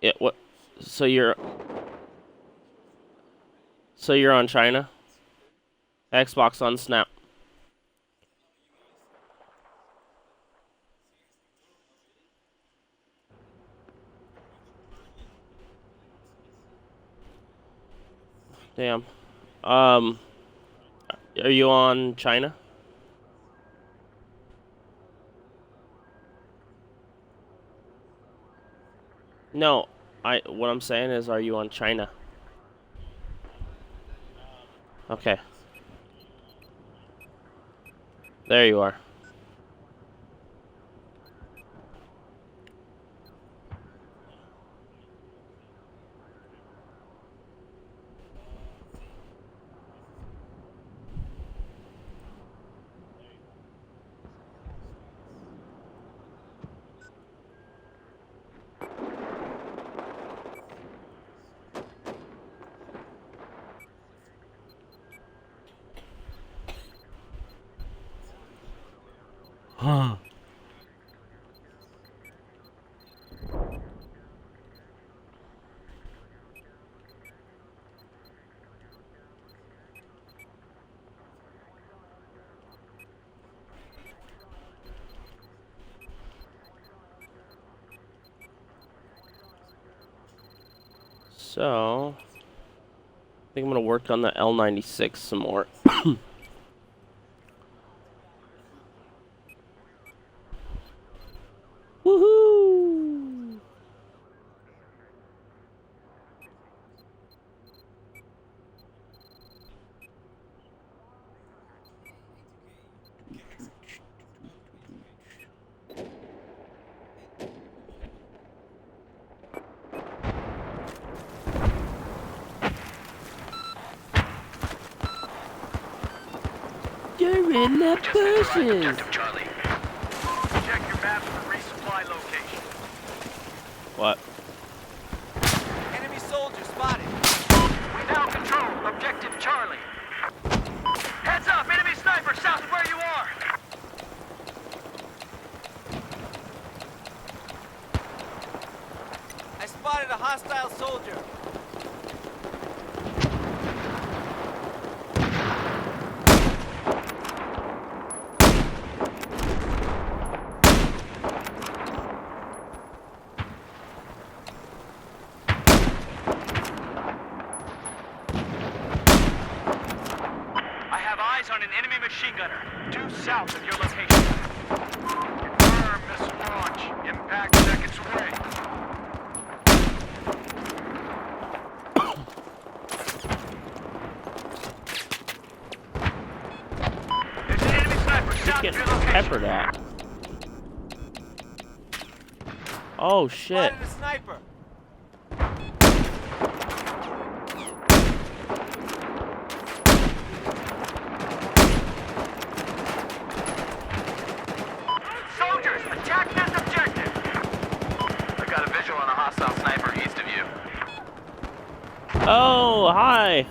Yeah, what? So you're so you're on China? Xbox on Snap. Damn. Um, are you on China? No. What I'm saying is, are you on China? Okay. There you are. Huh. So, I think I'm gonna work on the L96 some more. Woohoo! You're in the bushes. Objective Charlie. Check your maps for resupply location. What? Enemy soldier spotted. We now control Objective Charlie. Heads up, enemy sniper south of where you are. I spotted a hostile soldier. I have eyes on an enemy machine gunner, due south of your location. Confirm missile launch. Impact seconds away. There's an enemy sniper Who's south of getting your location. peppered at? Oh shit. Spotted a sniper. Soldiers, attack this objective. I got a visual on a hostile sniper east of you. Oh, hi.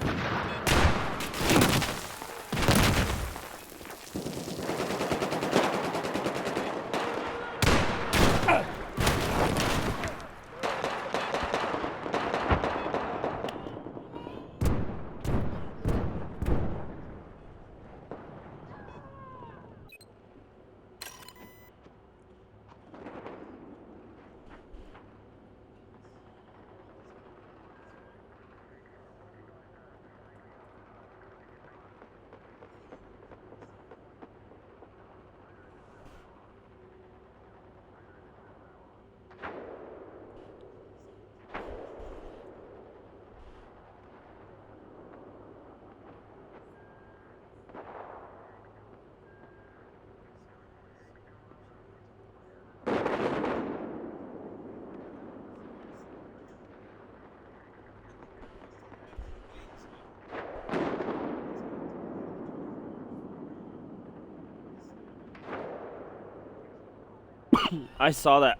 I saw that.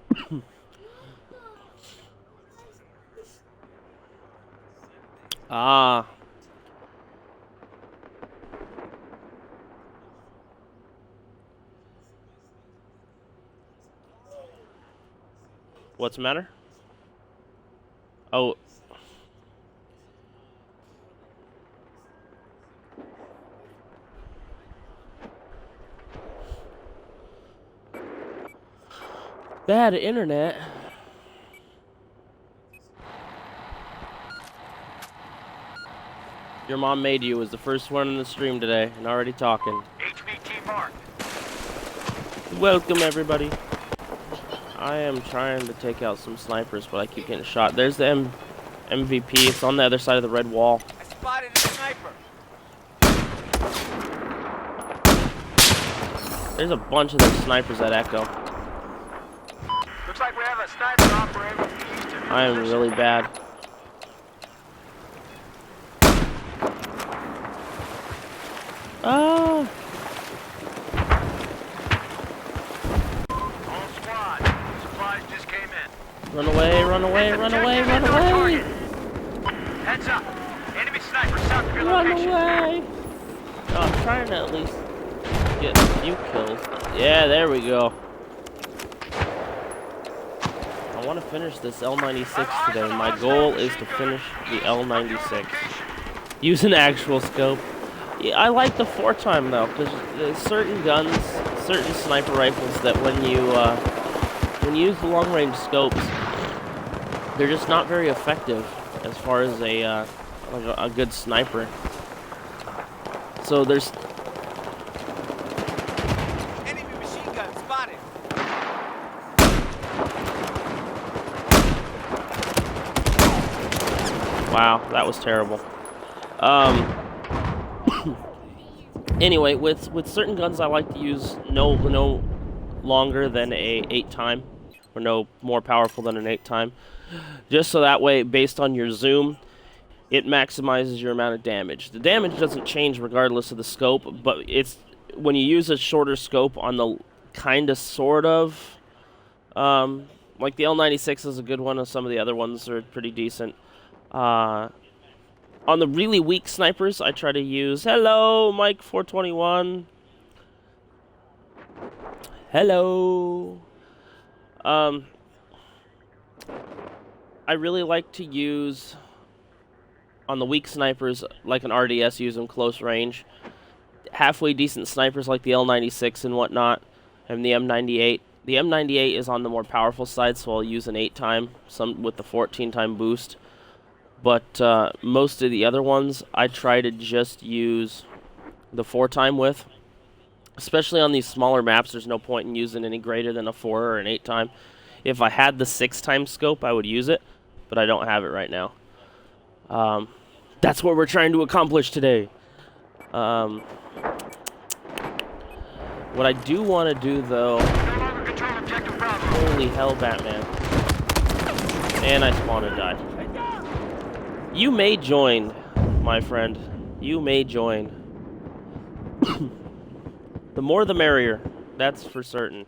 Ah. What's the matter? Oh. Bad internet. Your mom made you was the first one in the stream today and already talking. HVT marked. Welcome everybody. I am trying to take out some snipers, but I keep getting shot. There's the MVP. It's on the other side of the red wall. I spotted a sniper. There's a bunch of those snipers at Echo. Looks like we have a sniper operating east of your I am position. really bad. Ah! All squad. Supplies just came in. Run away, run away, run away, run away! Heads up. Enemy sniper south of your Run location. away! Oh, I'm trying to at least get a few kills. Yeah, there we go. I want to finish this L96 today. My goal is to finish the L96. Use an actual scope. Yeah, I like the 4-time though, because there's certain guns, certain sniper rifles that when you use the long-range scopes, they're just not very effective as far as a good sniper. So there's Enemy machine gun spotted. wow, that was terrible. Anyway, with certain guns, I like to use no longer than a 8-time, or no more powerful than an 8-time, just so that way, based on your zoom, it maximizes your amount of damage. The damage doesn't change regardless of the scope, but it's when you use a shorter scope on the kind of sort of like the L96 is a good one, and some of the other ones are pretty decent. On the really weak snipers, I try to use... Hello, Mike 421. Hello. I really like to use... On the weak snipers, like an RDS, use them close range. Halfway decent snipers like the L96 and whatnot, and the M98. The M98 is on the more powerful side, so I'll use an 8-time, some with the 14-time boost. But most of the other ones, I try to just use the 4-time with. Especially on these smaller maps, there's no point in using any greater than a 4 or an 8-time. If I had the 6-time scope, I would use it, but I don't have it right now. That's what we're trying to accomplish today. What I do want to do, though... Holy hell, Batman. And I spawned and died. You may join, my friend. You may join. The more the merrier. That's for certain.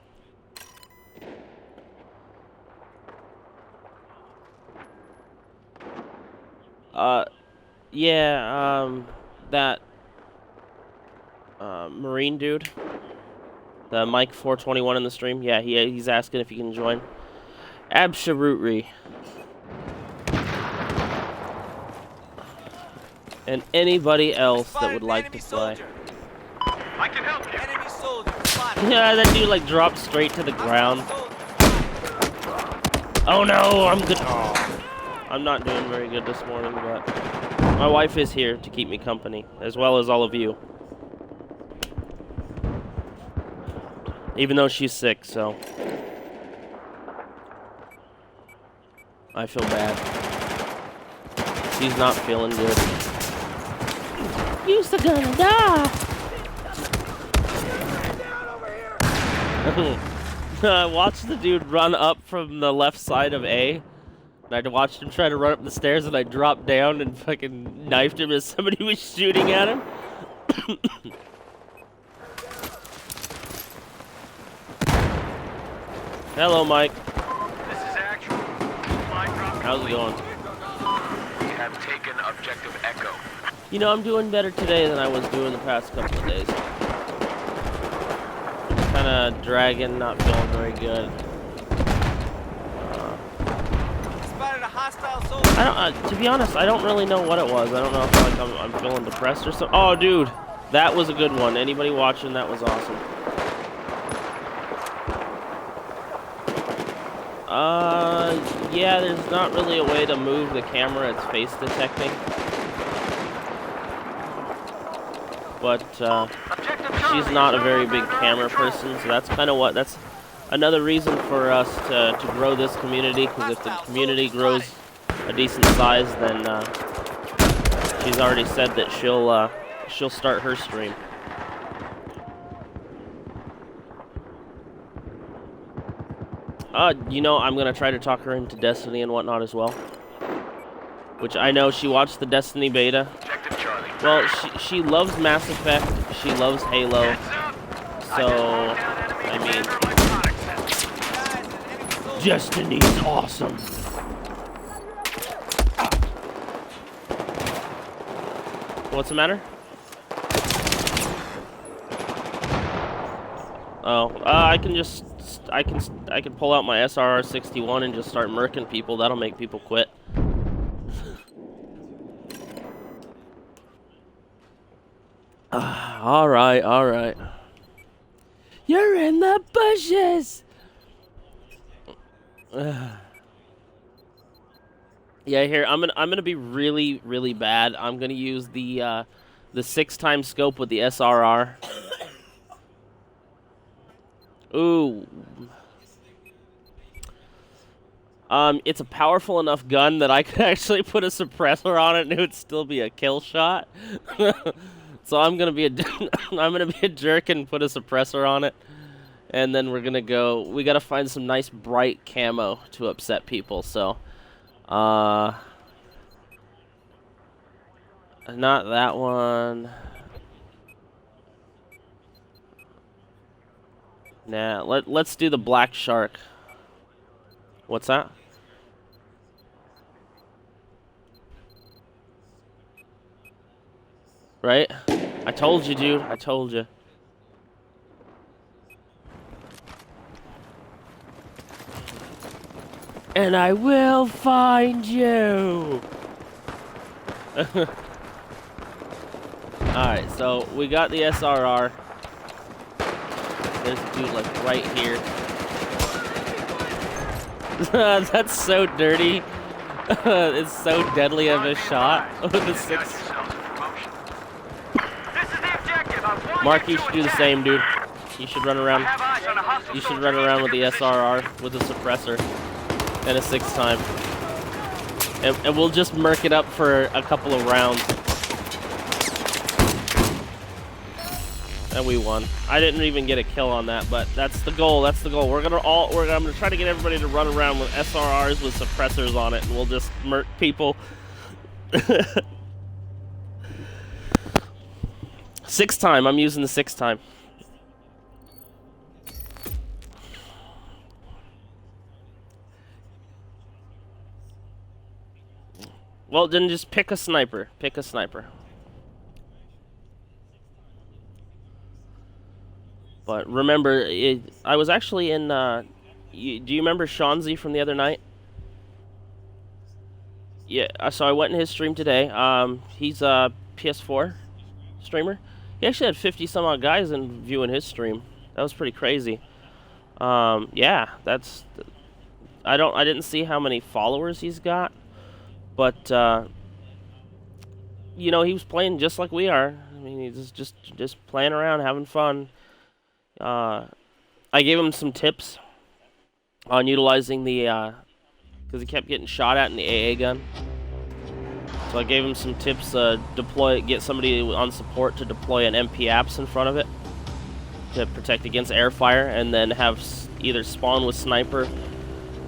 Yeah, that Marine dude, the Mike 421 in the stream, yeah, he's asking if he can join. Absolutely. And anybody else that would like to play. I can help you. Enemy soldier spotted. Yeah, that dude like dropped straight to the ground. Oh no, I'm good. Oh, I'm not doing very good this morning, but my wife is here to keep me company, as well as all of you. Even though she's sick, so I feel bad. She's not feeling good. Use the gun and die! I watched the dude run up from the left side of A. And I watched him try to run up the stairs, and I dropped down and fucking knifed him as somebody was shooting at him. Hello, Mike. This is actual. How's it going? We have taken objective Echo. You know, I'm doing better today than I was doing the past couple of days. Kind of dragging, not feeling very good. Spotted a I don't. To be honest, I don't really know what it was. I don't know if like I'm feeling depressed or something. Oh, dude, that was a good one. Anybody watching? That was awesome. Yeah. There's not really a way to move the camera. It's face detecting. But she's not a very big camera person, so that's kind of what. That's another reason for us to grow this community. Because if the community grows a decent size, then she's already said that she'll start her stream. You know, I'm gonna try to talk her into Destiny and whatnot as well. Which I know she watched the Destiny beta. Well, she loves Mass Effect. She loves Halo. So, I mean, Destiny's awesome. What's the matter? Oh, I can pull out my SRR-61 and just start murking people. That'll make people quit. All right. You're in the bushes. Yeah, here I'm gonna be really bad. I'm gonna use the 6x scope with the SRR. Ooh. It's a powerful enough gun that I could actually put a suppressor on it and it would still be a kill shot. So I'm gonna be a jerk and put a suppressor on it, and then we're gonna go. We gotta find some nice bright camo to upset people. So, not that one. Nah, let's do the black shark. What's that? Right? I told you, dude. I told you. And I will find you. Alright, so we got the SRR. There's a dude like right here. That's so dirty. It's so deadly of a shot with the 6. Mark, you should do the same, dude. You should run around. You should run around with the SRR with a suppressor and a 6x. And we'll just murk it up for a couple of rounds. And we won. I didn't even get a kill on that, but that's the goal. That's the goal. I'm gonna try to get everybody to run around with SRRs with suppressors on it, and we'll just murk people. 6x. I'm using the 6x. Well, then just pick a sniper. Pick a sniper. But remember, I was actually in. Do you remember Shanzi from the other night? Yeah. So I went in his stream today. He's a PS4 streamer. He actually had 50 some odd guys in viewing his stream. That was pretty crazy. Yeah, that's. I didn't see how many followers he's got, but you know, he was playing just like we are. I mean, he's just playing around, having fun. I gave him some tips on utilizing the, because he kept getting shot at in the AA gun. So I gave him some tips, get somebody on support to deploy an MP apps in front of it to protect against air fire, and then have either spawn with sniper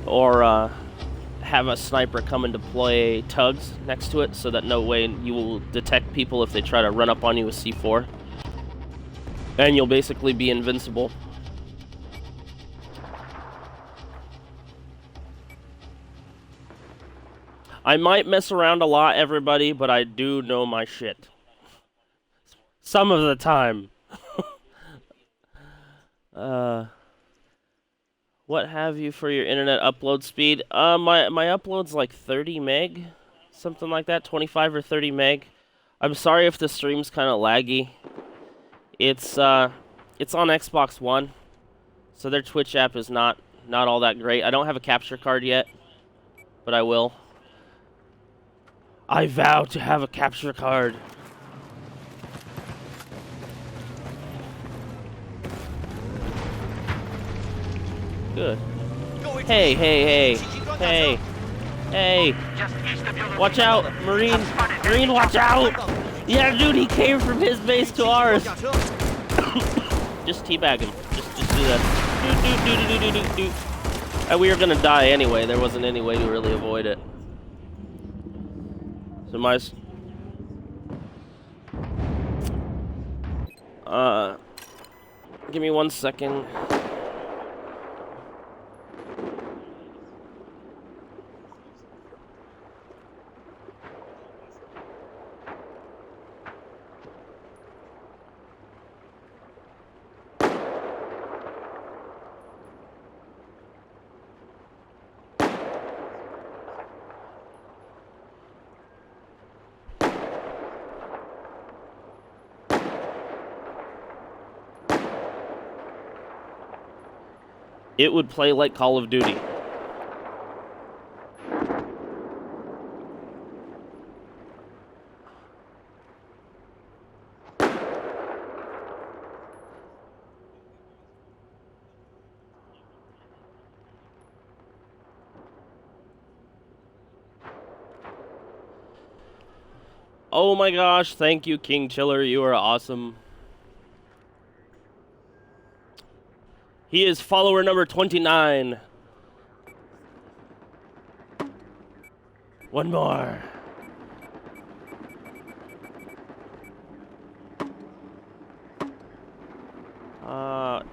or have a sniper come and deploy tugs next to it so that no way you will detect people if they try to run up on you with C4. And you'll basically be invincible. I might mess around a lot, everybody, but I do know my shit. Some of the time. What have you for your internet upload speed? My upload's like 30 meg, something like that, 25 or 30 meg. I'm sorry if the stream's kind of laggy. It's on Xbox One, so their Twitch app is not all that great. I don't have a capture card yet, but I will. I vow to have a capture card. Good. Hey, hey, hey, hey, hey! Just east of your Watch out, Marine! Marine, watch out! Yeah, dude, he came from his base to ours. Just teabag him. Just do that. Do. And we were gonna die anyway. There wasn't any way to really avoid it. So give me 1 second. It would play like Call of Duty. Oh my gosh, thank you, King Chiller. You are awesome. He is follower number 29. One more.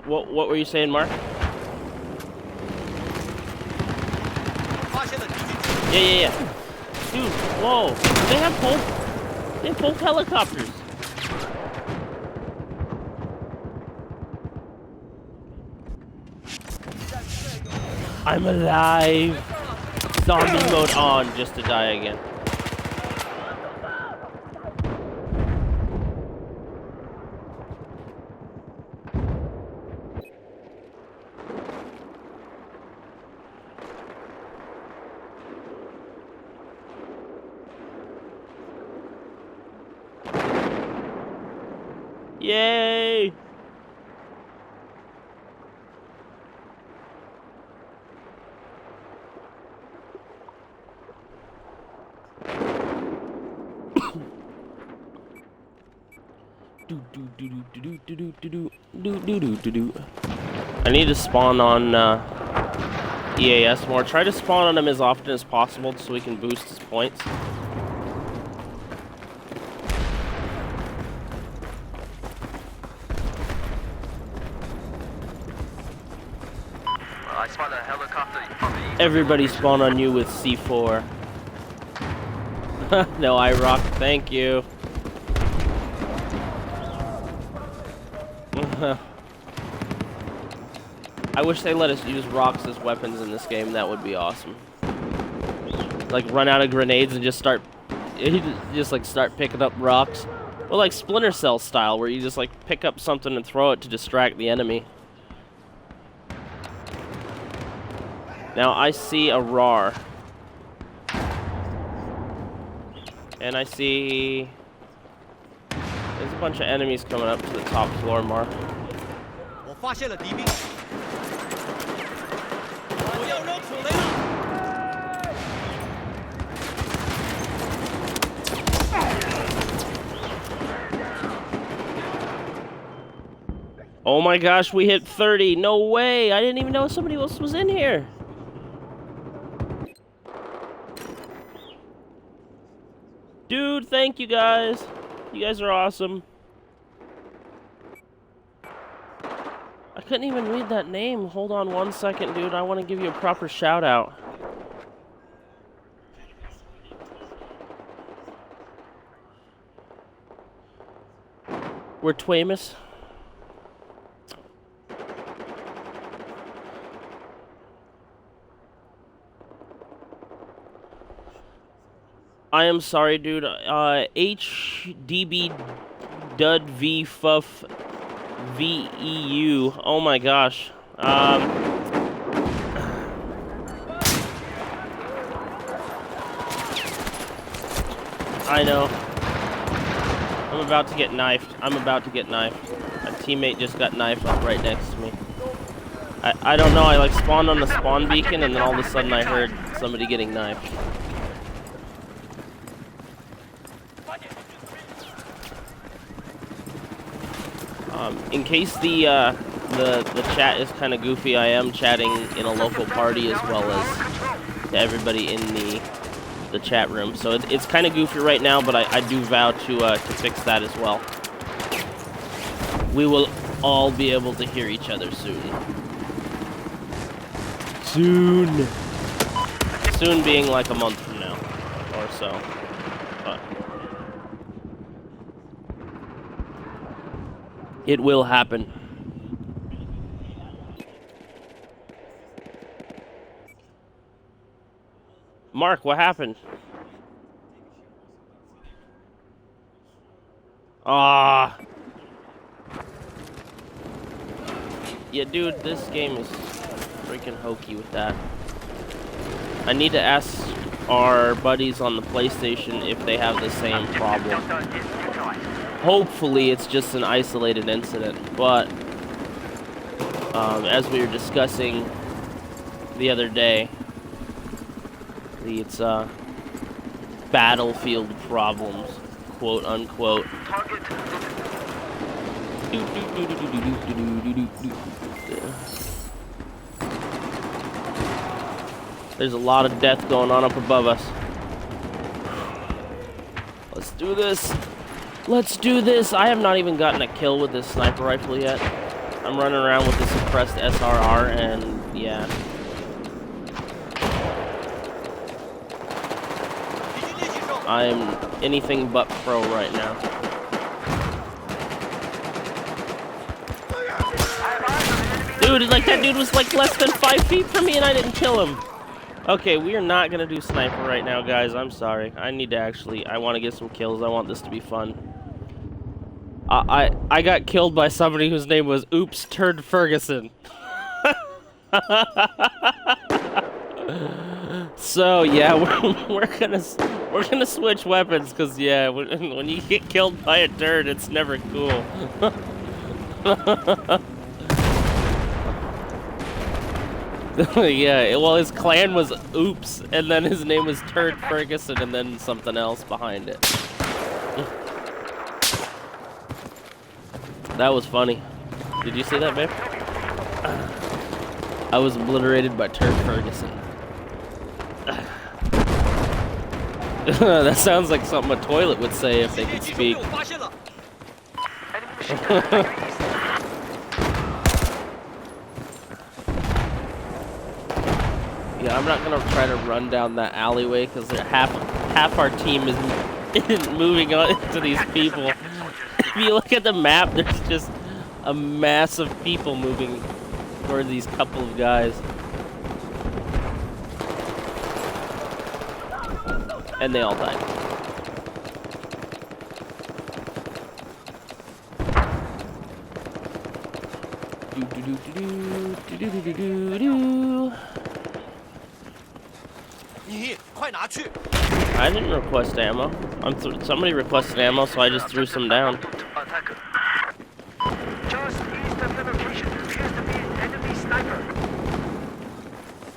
What were you saying, Mark? Yeah. Dude, whoa. They have both helicopters. I'm alive. Zombie mode on just to die again. Yay! I need to spawn on EAS more. Try to spawn on him as often as possible so we can boost his points. I spot a helicopter. Everybody spawn on you with C4. No, I rock. Thank you. I wish they let us use rocks as weapons in this game. That would be awesome. Like run out of grenades and just start picking up rocks. Well, like Splinter Cell style, where you just like pick up something and throw it to distract the enemy. Now I see a RAR. And I see there's a bunch of enemies coming up to the top floor, Mark. Oh my gosh, we hit 30. No way. I didn't even know somebody else was in here. Dude, thank you guys. You guys are awesome. I couldn't even read that name. Hold on 1 second, dude. I want to give you a proper shout out. We're Twamus. I am sorry, dude. HDB Dud V Fuff VEU. Oh my gosh. I know. I'm about to get knifed. I'm about to get knifed. A teammate just got knifed up right next to me. I don't know. I like spawned on the spawn beacon, and then all of a sudden I heard somebody getting knifed. In case the chat is kind of goofy, I am chatting in a local party as well as to everybody in the chat room. So it's kind of goofy right now, but I do vow to fix that as well. We will all be able to hear each other soon. Soon. Soon being like a month from now or so. But it will happen. Mark, what happened? Ah. Yeah, dude, this game is freaking hokey with that. I need to ask our buddies on the PlayStation if they have the same problem. Hopefully it's just an isolated incident, but as we were discussing the other day, it's battlefield problems, quote unquote. There's a lot of death going on up above us. Let's do this. Let's do this. I have not even gotten a kill with this sniper rifle yet. I'm running around with the suppressed SRR, and yeah. I am anything but pro right now. Dude, like that dude was like less than 5 feet from me and I didn't kill him. Okay, we are not gonna do sniper right now, guys. I'm sorry. I need to actually, I want to get some kills. I want this to be fun. I got killed by somebody whose name was Oops Turd Ferguson. So yeah, we're gonna switch weapons, cause yeah, when you get killed by a turd, it's never cool. Yeah, well, his clan was Oops, and then his name was Turd Ferguson, and then something else behind it. That was funny. Did you see that, babe? I was obliterated by Turd Ferguson. That sounds like something a toilet would say if they could speak. Yeah, I'm not gonna try to run down that alleyway because half our team isn't moving on to these people. If you look at the map, there's just a mass of people moving toward these couple of guys. And they all died. I didn't request ammo. Somebody requested ammo, so I just threw some down.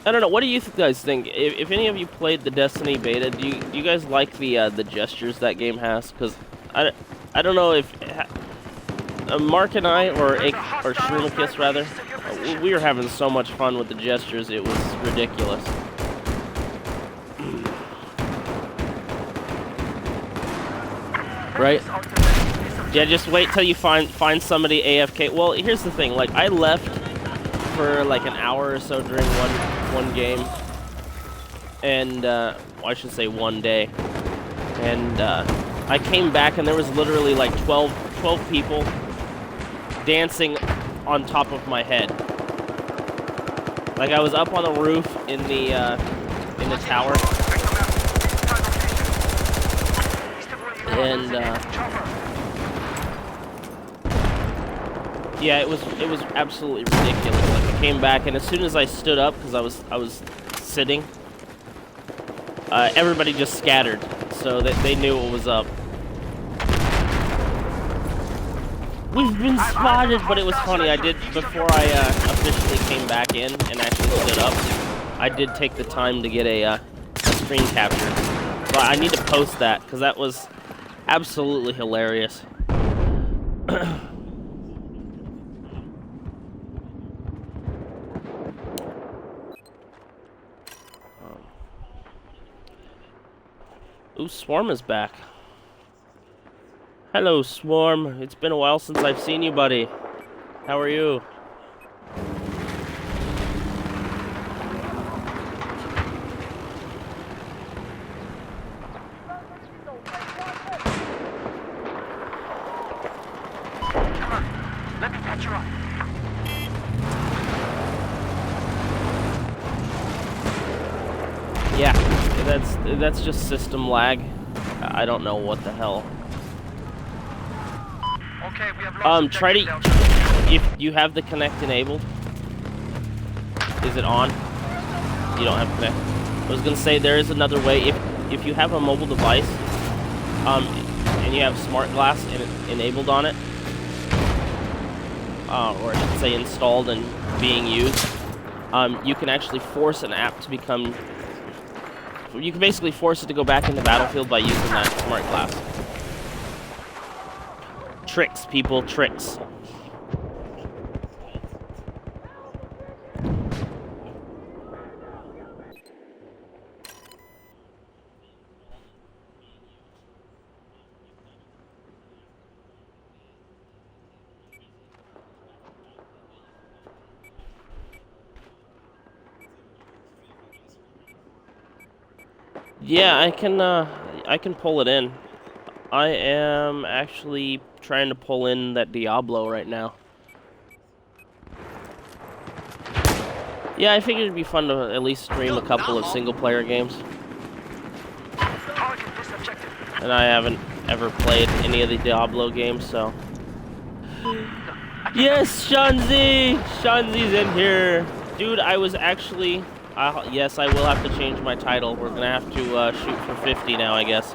I don't know. What do you guys think? If any of you played the Destiny beta, do you guys like the gestures that game has? Because I don't know if Mark and I or Shrumakis rather, we were having so much fun with the gestures. It was ridiculous. Right? Yeah, just wait till you find somebody AFK. Well, here's the thing. Like, I left for like an hour or so during one game, and well, I should say one day, and I came back and there was literally like 12 people dancing on top of my head. Like, I was up on the roof in the tower, And yeah, it was absolutely ridiculous. Like I came back, and as soon as I stood up, because I was sitting, everybody just scattered, so that they knew what was up. We've been spotted, but it was funny. I did, before I officially came back in and actually stood up, I did take the time to get a screen capture. So I need to post that, because that was absolutely hilarious. Ooh, Swarm is back. Hello, Swarm. It's been a while since I've seen you, buddy. How are you? Come on, let me patch you up. Yeah, that's just system lag. I don't know what the hell. Okay, we have lost Try to, Delta. if you have the Connect enabled. Is it on? You don't have Connect. I was gonna say there is another way. If you have a mobile device, and you have Smart Glass enabled on it, or I should say installed and being used, you can actually force an app to become. You can basically force it to go back into Battlefield by using that Smart Glass. Tricks, people, tricks. Yeah, I can pull it in. I am actually trying to pull in that Diablo right now. Yeah, I figured it'd be fun to at least stream a couple of single-player games. Target this objective. And I haven't ever played any of the Diablo games, so... Yes, Shanzi! Shanzi's in here! Dude, I was actually... yes, I will have to change my title. We're gonna have to shoot for 50 now, I guess.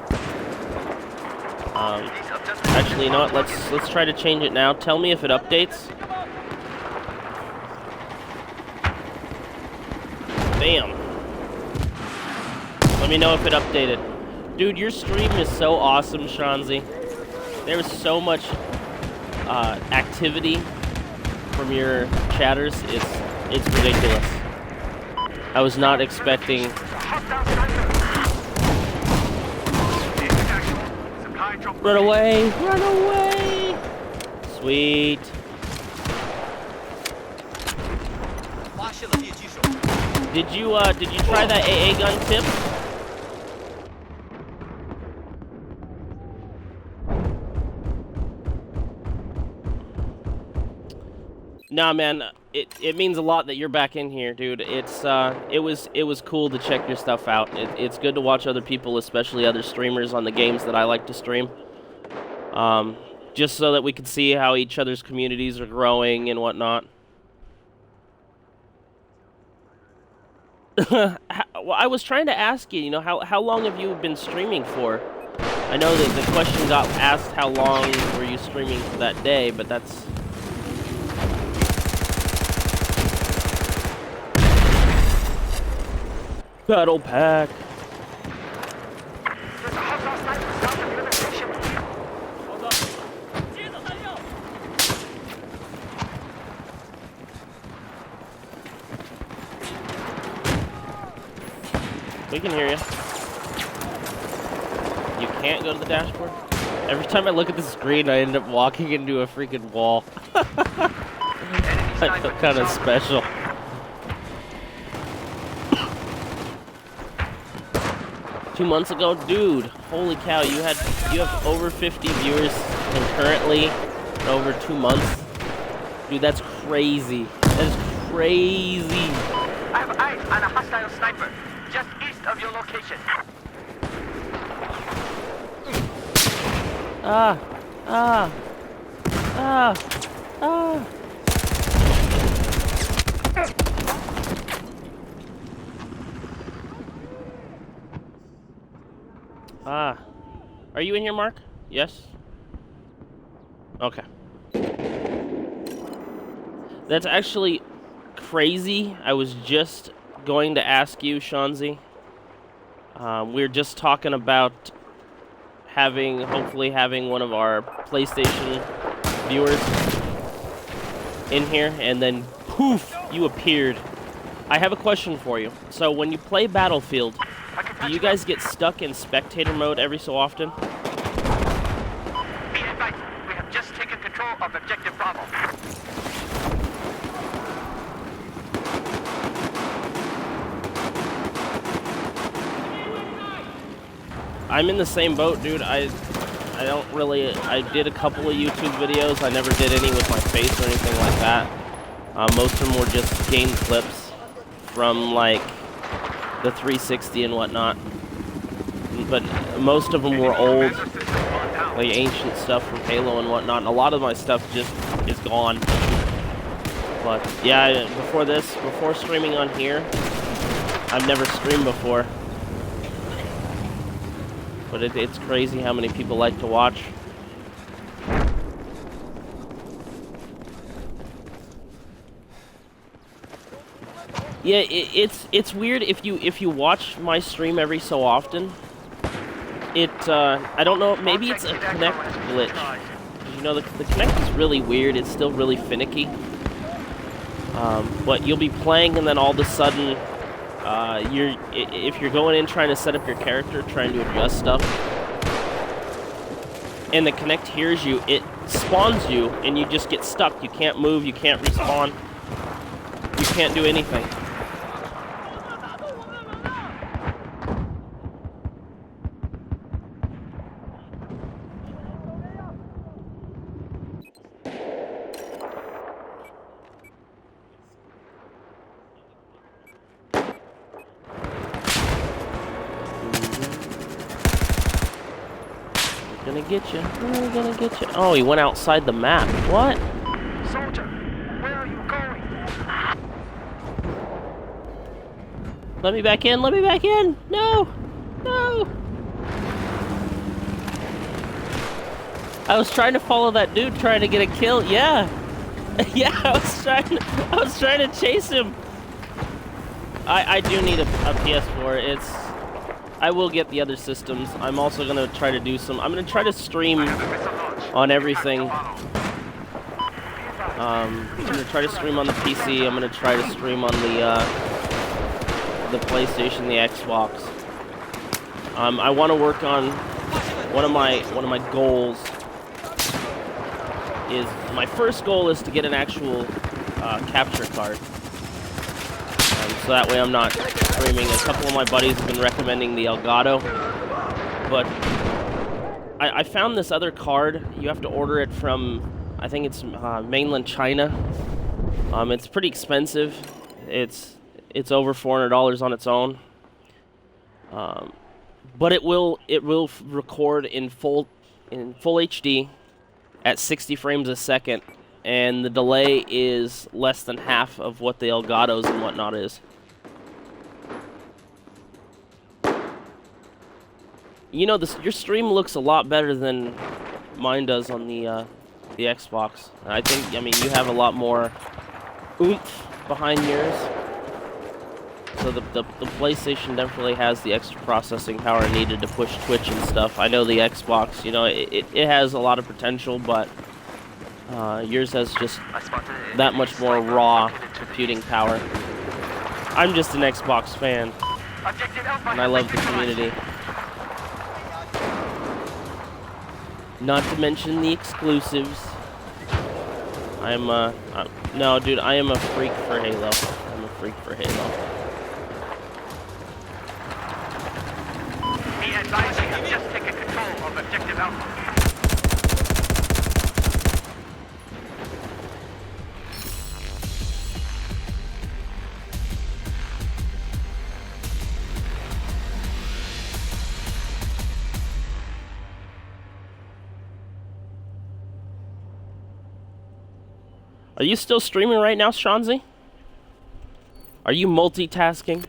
Actually, you know what? Let's try to change it now. Tell me if it updates. Bam. Let me know if it updated. Dude, your stream is so awesome, Shanzi. There's so much activity from your chatters. It's ridiculous. I was not expecting. Run away! Run away! Sweet. Did you try that AA gun tip? Nah, man, it means a lot that you're back in here, dude. It was cool to check your stuff out. It's good to watch other people, especially other streamers on the games that I like to stream. Just so that we can see how each other's communities are growing and whatnot. Well, I was trying to ask you, how long have you been streaming for? I know that the question got asked how long were you streaming for that day, but that's... Battle pack. We can hear you. You can't go to the dashboard? Every time I look at the screen, I end up walking into a freaking wall. I feel kind of special. Two months ago, dude, holy cow, you have over 50 viewers concurrently in over 2 months. Dude, that's crazy. That is crazy. I have eyes on a hostile sniper, just east of your location. Ah! Ah! Ah! Ah! Ah. Are you in here, Mark? Yes? Okay. That's actually crazy. I was just going to ask you, Shanzi. We were just talking about hopefully having one of our PlayStation viewers in here, and then poof, you appeared. I have a question for you. So when you play Battlefield, do you guys get stuck in spectator mode every so often? Be advised, we have just taken control of Objective Bravo. I'm in the same boat, dude. I don't really. I did a couple of YouTube videos. I never did any with my face or anything like that. Most of them were just game clips from like the 360 and whatnot. But most of them were old, like ancient stuff from Halo and whatnot. And a lot of my stuff just is gone. But yeah, before streaming on here, I've never streamed before. But it's crazy how many people like to watch. Yeah, it's weird if you watch my stream every so often. I don't know, maybe it's a Kinect glitch. You know, the Kinect is really weird. It's still really finicky. But you'll be playing and then all of a sudden, if you're going in trying to set up your character, trying to adjust stuff, and the Kinect hears you, it spawns you, and you just get stuck. You can't move, you can't respawn, you can't do anything. Gonna get you. We're gonna get you. Oh, he went outside the map. What? Soldier, where are you going? Let me back in. Let me back in. No. No. I was trying to follow that dude trying to get a kill. Yeah. Yeah, I was trying to chase him. I do need a PS4. I will get the other systems. I'm also gonna try to do I'm gonna try to stream on everything. I'm gonna try to stream on the PC. I'm gonna try to stream on the PlayStation, the Xbox. I want to work on one of my goals. My first goal is to get an actual capture card. So that way I'm not streaming. A couple of my buddies have been recommending the Elgato, but I found this other card. You have to order it from, I think it's mainland China. It's pretty expensive. It's over $400 on its own. But it will record in full HD at 60 frames a second, and the delay is less than half of what the Elgatos and whatnot is. You know, your stream looks a lot better than mine does on the Xbox. I mean, you have a lot more oomph behind yours. So the PlayStation definitely has the extra processing power needed to push Twitch and stuff. I know the Xbox, you know, it has a lot of potential, but yours has just that much more raw computing power. I'm just an Xbox fan, and I love the community. Not to mention the exclusives. No, dude, I am a freak for Halo. I'm a freak for Halo. Be advised, we have just taken control of Objective Alpha. Are you still streaming right now, Shanzi? Are you multitasking?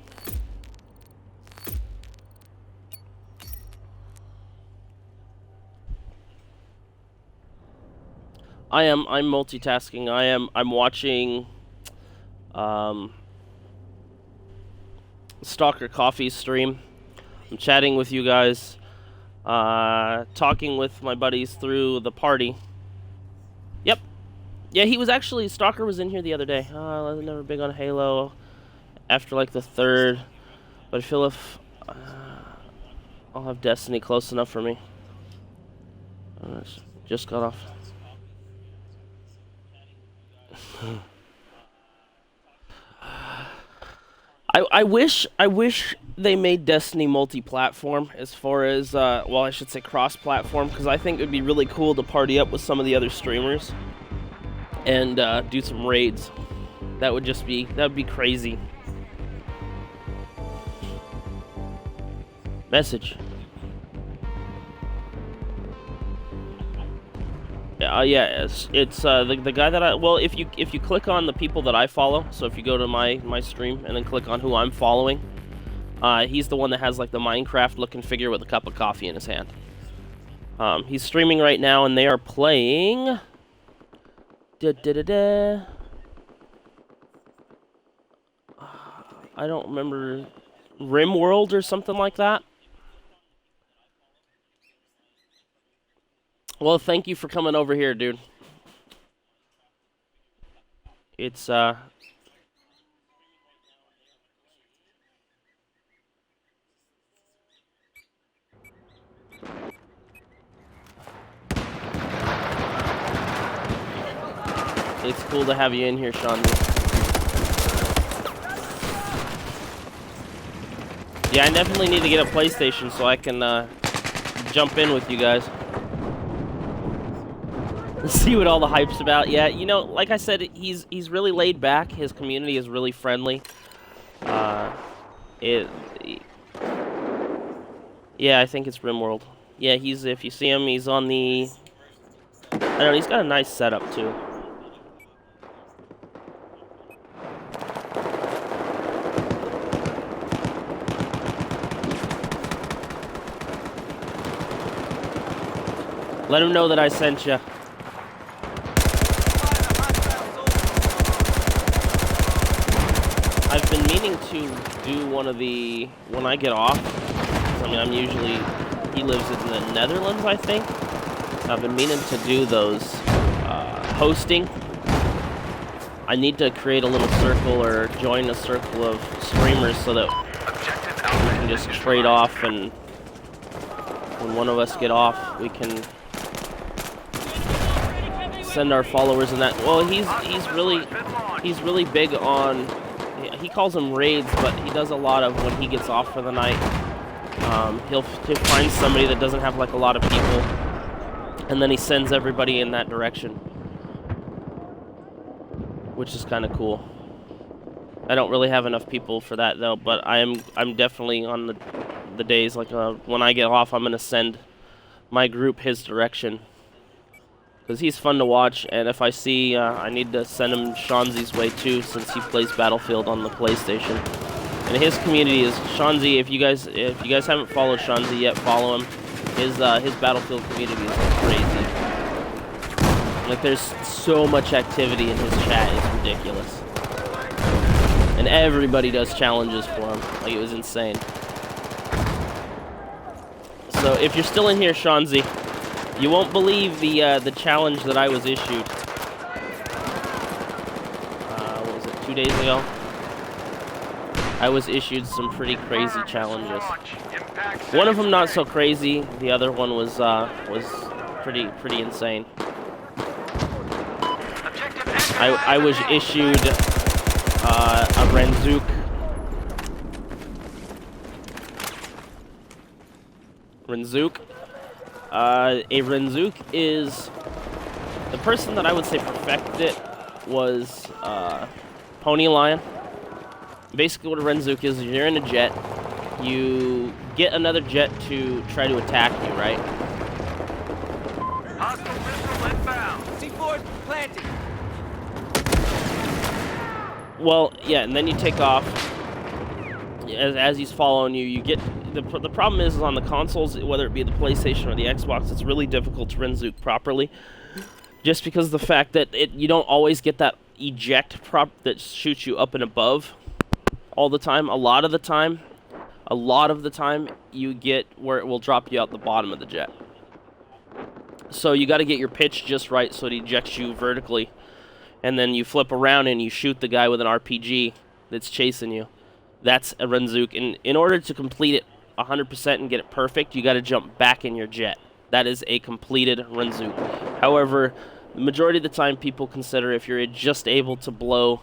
I'm multitasking. I'm watching Stalker Coffee's stream. I'm chatting with you guys, talking with my buddies through the party. Yep. Yeah, he was actually, Stalker was in here the other day. I was never big on Halo after like the third, but I feel if I'll have Destiny close enough for me. Just got off. I wish they made Destiny multi-platform as far as well, I should say cross-platform, because I think it would be really cool to party up with some of the other streamers and do some raids. That would be crazy. Message. Yeah, it's the guy that if you click on the people that I follow, so if you go to my stream and then click on who I'm following, he's the one that has like the Minecraft looking figure with a cup of coffee in his hand. He's streaming right now, and they are playing. I don't remember, RimWorld or something like that. Well, thank you for coming over here, dude. It's it's cool to have you in here, Sean. Yeah, I definitely need to get a PlayStation so I can jump in with you guys. See what all the hype's about. Yeah, you know, like I said, he's really laid back. His community is really friendly. Yeah, I think it's RimWorld. Yeah, if you see him, he's on the. I don't know. He's got a nice setup too. Let him know that I sent you. I've been meaning to do one of the, when I get off, I mean, he lives in the Netherlands, I think, so I've been meaning to do those, hosting. I need to create a little circle or join a circle of streamers so that we can just trade off, and when one of us get off, we can send our followers and that. Well, he's really big on, he calls them raids, but he does a lot of when he gets off for the night. He'll find somebody that doesn't have like a lot of people, and then he sends everybody in that direction, which is kind of cool. I don't really have enough people for that though, but I'm definitely on the days like when I get off, I'm gonna send my group his direction. Because he's fun to watch, and if I see, I need to send him Shanzi's way too, since he plays Battlefield on the PlayStation. And his community is Shanzi. If you guys haven't followed Shanzi yet, follow him. His Battlefield community is like crazy. Like there's so much activity in his chat, it's ridiculous. And everybody does challenges for him. Like it was insane. So if you're still in here, Shanzi, you won't believe the challenge that I was issued. What was it, 2 days ago? I was issued some pretty crazy challenges. One of them not so crazy. The other one was pretty insane. I was issued a Renzook. A Renzook is the person that I would say perfected it was Pony Lion. Basically, what a Renzook is you're in a jet, you get another jet to try to attack you, right? Hostile missile inbound. C4 planting. Well, yeah, and then you take off. As he's following you, you get the problem is on the consoles, whether it be the PlayStation or the Xbox, it's really difficult to Renzook properly, just because of the fact that you don't always get that eject prop that shoots you up and above all the time. A lot of the time, you get where it will drop you out the bottom of the jet. So you got to get your pitch just right so it ejects you vertically, and then you flip around and you shoot the guy with an RPG that's chasing you. That's a Renzook. And in order to complete it 100% and get it perfect, you got to jump back in your jet. That is a completed Renzook. However, the majority of the time people consider if you're just able to blow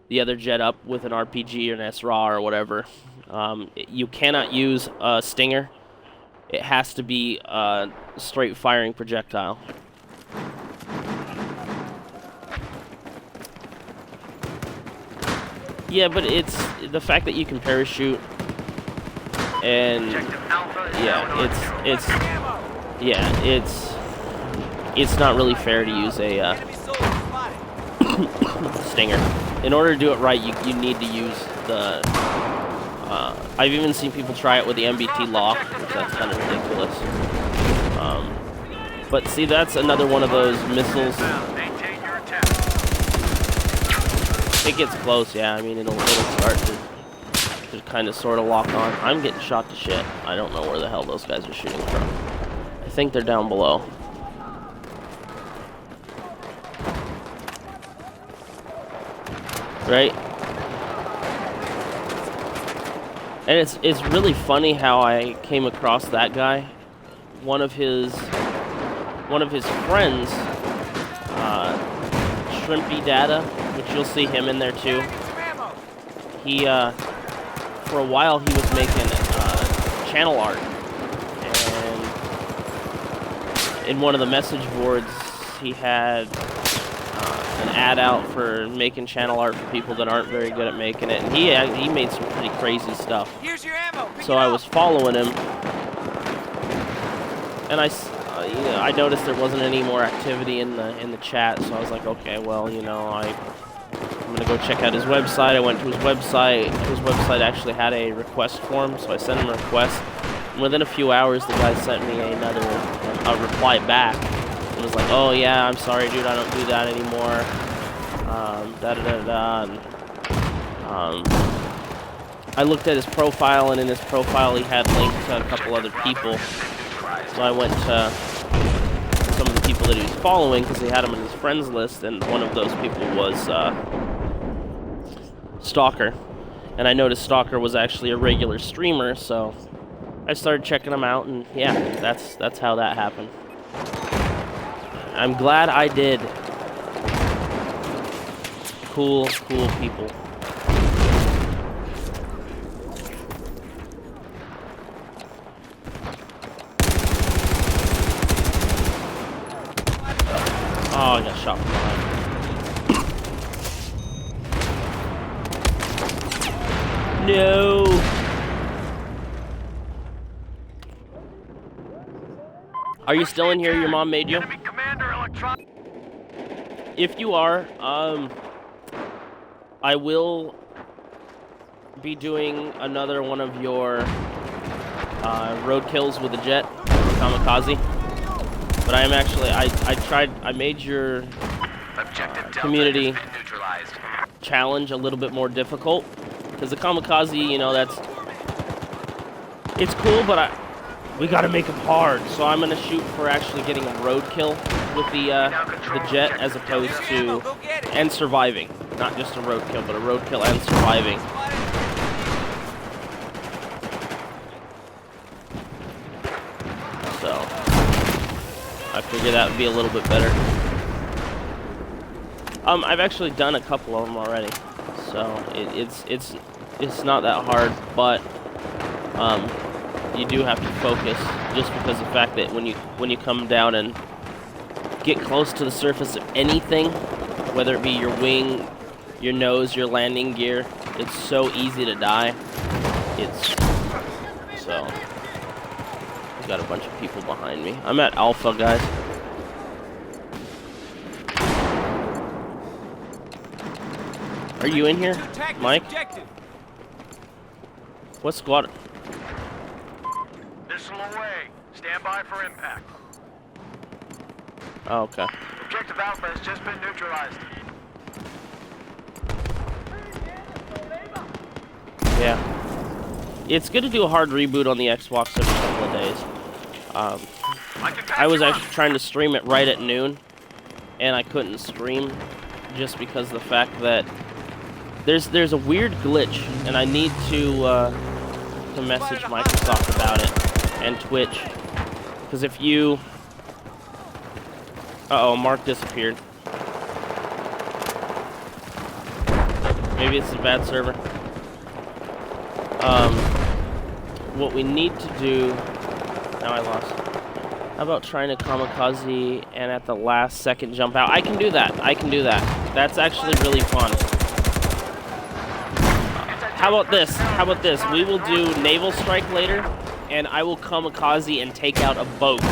the other jet up with an RPG or an SRA or whatever, you cannot use a Stinger. It has to be a straight firing projectile. Yeah, but it's the fact that you can parachute, and it's not really fair to use a Stinger. In order to do it right, you need to use the. I've even seen people try it with the MBT lock, which that's kind of ridiculous. But see, that's another one of those missiles. It gets close, yeah. I mean, it'll start to kind of sort of lock on. I'm getting shot to shit. I don't know where the hell those guys are shooting from. I think they're down below. Right? And it's really funny how I came across that guy. One of his friends, Shrimpy Data, which you'll see him in there too. He, for a while, he was making channel art, and in one of the message boards, he had an ad out for making channel art for people that aren't very good at making it, and he made some pretty crazy stuff. Here's your ammo. So I was following him, and I noticed there wasn't any more activity in the chat, so I was like, okay, well, you know, I'm gonna go check out his website. I went to his website. His website actually had a request form, so I sent him a request. And within a few hours, the guy sent me a reply back. It was like, oh yeah, I'm sorry, dude, I don't do that anymore. I looked at his profile, and in his profile, he had linked to a couple other people. So I went to some of the people that he was following because he had them in his friends list, and one of those people was Stalker. And I noticed Stalker was actually a regular streamer, so I started checking him out, and yeah, that's how that happened. I'm glad I did. Cool people. Oh, I got shot from behind. No! Are you still in here? Your mom made you? If you are, I will be doing another one of your road kills with the jet, kamikaze. But I am actually, I made your community challenge a little bit more difficult. Because the kamikaze, you know, it's cool, but we gotta make them hard. So I'm gonna shoot for actually getting a road kill with the jet as opposed to, and surviving. Not just a road kill, but a road kill and surviving. So I figured that would be a little bit better. I've actually done a couple of them already, so it's not that hard, but you do have to focus just because of the fact that when you come down and get close to the surface of anything, whether it be your wing, your nose, your landing gear, it's so easy to die. So I've got a bunch of people behind me. I'm at Alpha, guys. Are you in here, Mike? What squad? Missile away. Stand by for impact. Oh, okay. Objective Alpha has just been neutralized. Yeah. It's good to do a hard reboot on the Xbox every couple of days. I was actually trying to stream it right at noon, and I couldn't stream just because of the fact that there's a weird glitch, and I need to message Microsoft about it and Twitch, because if you uh-oh, Mark disappeared. Maybe it's a bad server. What we need to do... Now I lost. How about trying to kamikaze and at the last second jump out? I can do that. I can do that. That's actually really fun. How about this? How about this? We will do naval strike later, and I will kamikaze and take out a boat.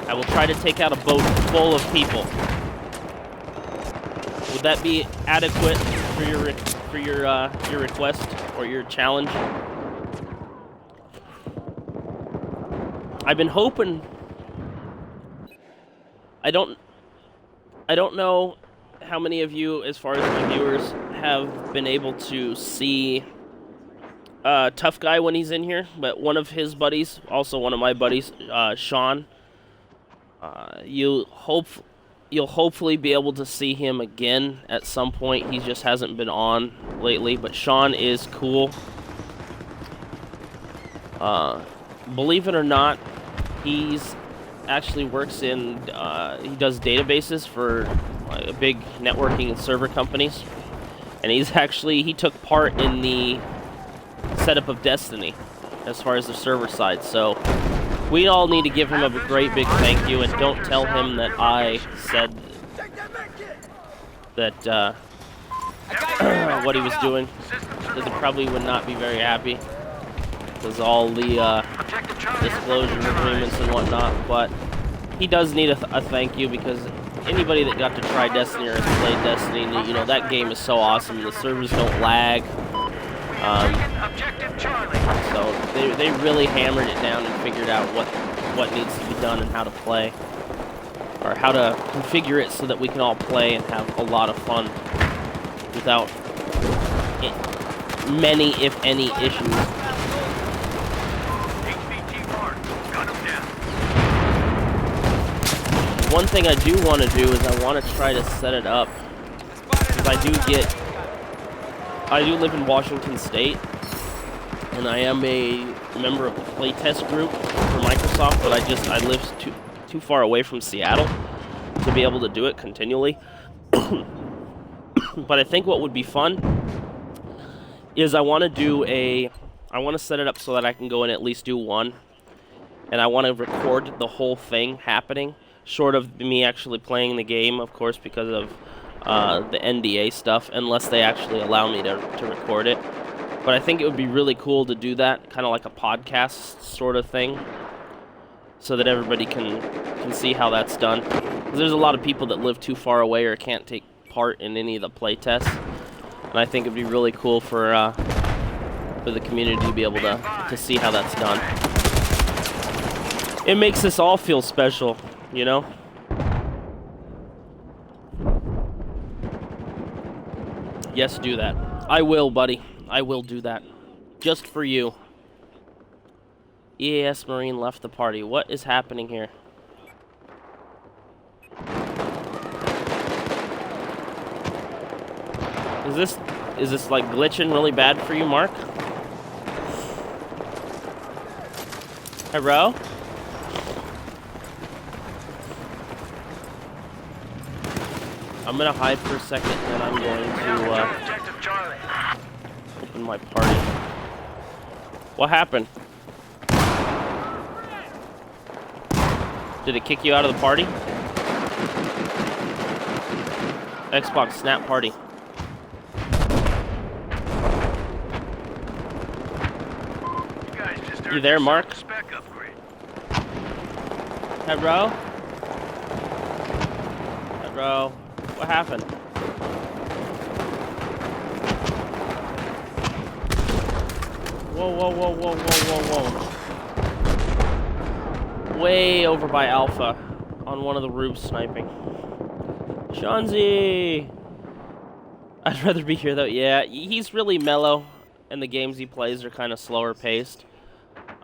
I will try to take out a boat full of people. Would that be adequate for your request or your challenge? I've been hoping. I don't know how many of you, as far as my viewers, have been able to see Tough Guy when he's in here, but one of his buddies, also one of my buddies, Sean, you'll hopefully be able to see him again at some point. He just hasn't been on lately, but Sean is cool. Believe it or not, he's actually works in, he does databases for big networking and server companies. And he took part in the setup of Destiny, as far as the server side. So, we all need to give him a great big thank you, and don't tell him that I said that, what he was doing, because he probably would not be very happy. Because all the disclosure agreements and whatnot, but he does need a thank you, because anybody that got to try Destiny or has played Destiny, you know, that game is so awesome. The servers don't lag. So they really hammered it down and figured out what needs to be done and how to play, or how to configure it so that we can all play and have a lot of fun without many, if any, issues. One thing I do want to do is I want to try to set it up, because I do live in Washington State, and I am a member of the playtest group for Microsoft, but I live too far away from Seattle to be able to do it continually. But I think what would be fun is I want to set it up so that I can go and at least do one, and I want to record the whole thing happening, short of me actually playing the game, of course, because of the NDA stuff, unless they actually allow me to record it. But I think it would be really cool to do that, kind of like a podcast sort of thing, so that everybody can see how that's done. Because there's a lot of people that live too far away or can't take part in any of the play tests, and I think it'd be really cool for the community to be able to see how that's done. It makes us all feel special, you know? Yes, do that. I will, buddy. I will do that. Just for you. EAS Marine left the party. What is happening here? Is this like glitching really bad for you, Mark? Hello? I'm gonna hide for a second, and I'm going to open my party. What happened? Did it kick you out of the party? Xbox Snap Party. You there, Mark? Hello? Hello? What happened? Whoa, whoa, whoa, whoa, whoa, whoa, whoa. Way over by Alpha on one of the roofs sniping. Shanzi! I'd rather be here though. Yeah, he's really mellow, and the games he plays are kind of slower paced.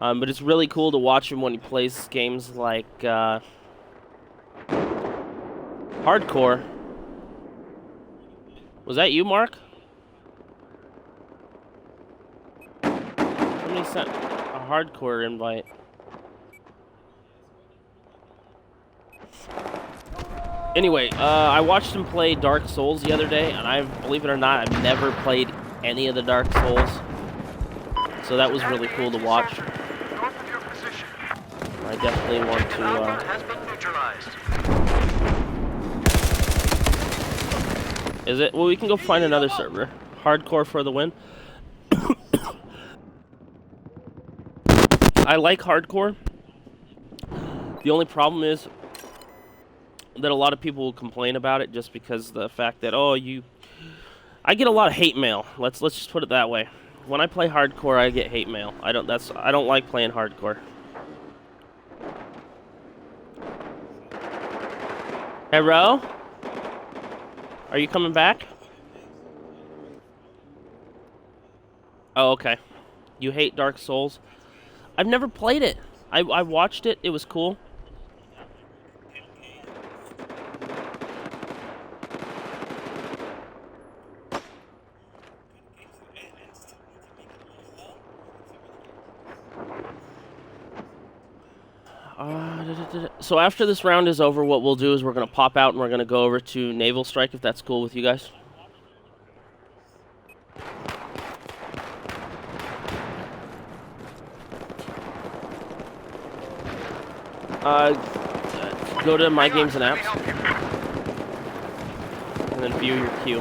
But it's really cool to watch him when he plays games like Hardcore. Was that you, Mark? Somebody sent a Hardcore invite. Anyway, I watched him play Dark Souls the other day, and believe it or not, I've never played any of the Dark Souls. So that was really cool to watch. I definitely want to, Is it? Well, we can go find another server. Hardcore for the win. I like Hardcore. The only problem is that a lot of people will complain about it just because of the fact that, I get a lot of hate mail. Let's just put it that way. When I play Hardcore, I get hate mail. I don't like playing Hardcore. Hey, Ro? Are you coming back? Oh, okay. You hate Dark Souls? I've never played it. I watched it. It was cool. So after this round is over, what we'll do is we're going to pop out and we're going to go over to Naval Strike, if that's cool with you guys. Go to My Games and Apps. And then view your queue.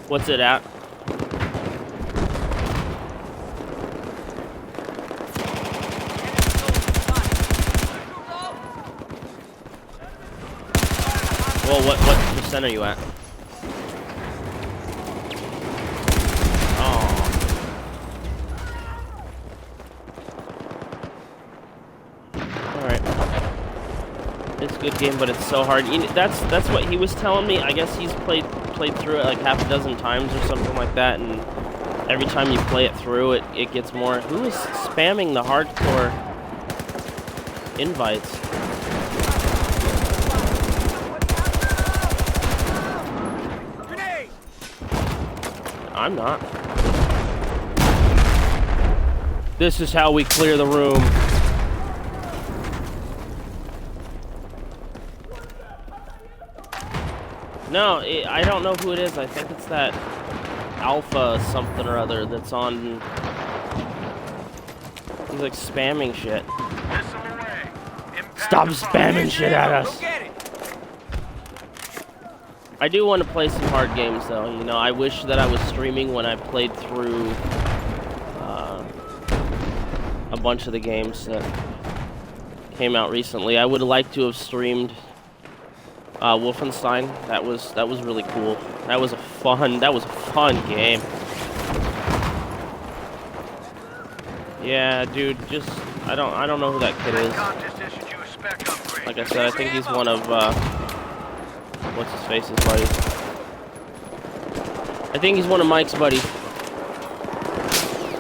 What's it at? Well, what percent are you at? Oh. Alright. It's a good game, but it's so hard. That's what he was telling me. I guess he's played through it like half a dozen times or something like that, and every time you play it through, it gets more. Who is spamming the Hardcore invites? I'm not. This is how we clear the room. No, I don't know who it is. I think it's that Alpha something or other that's on. He's like spamming shit. Stop spamming shit at us. I do want to play some hard games, though. You know, I wish that I was streaming when I played through a bunch of the games that came out recently. I would like to have streamed Wolfenstein. That was really cool. That was a fun game. Yeah, dude. Just I don't know who that kid is. Like I said, I think he's one of what's his face's buddies. I think he's one of Mike's buddies.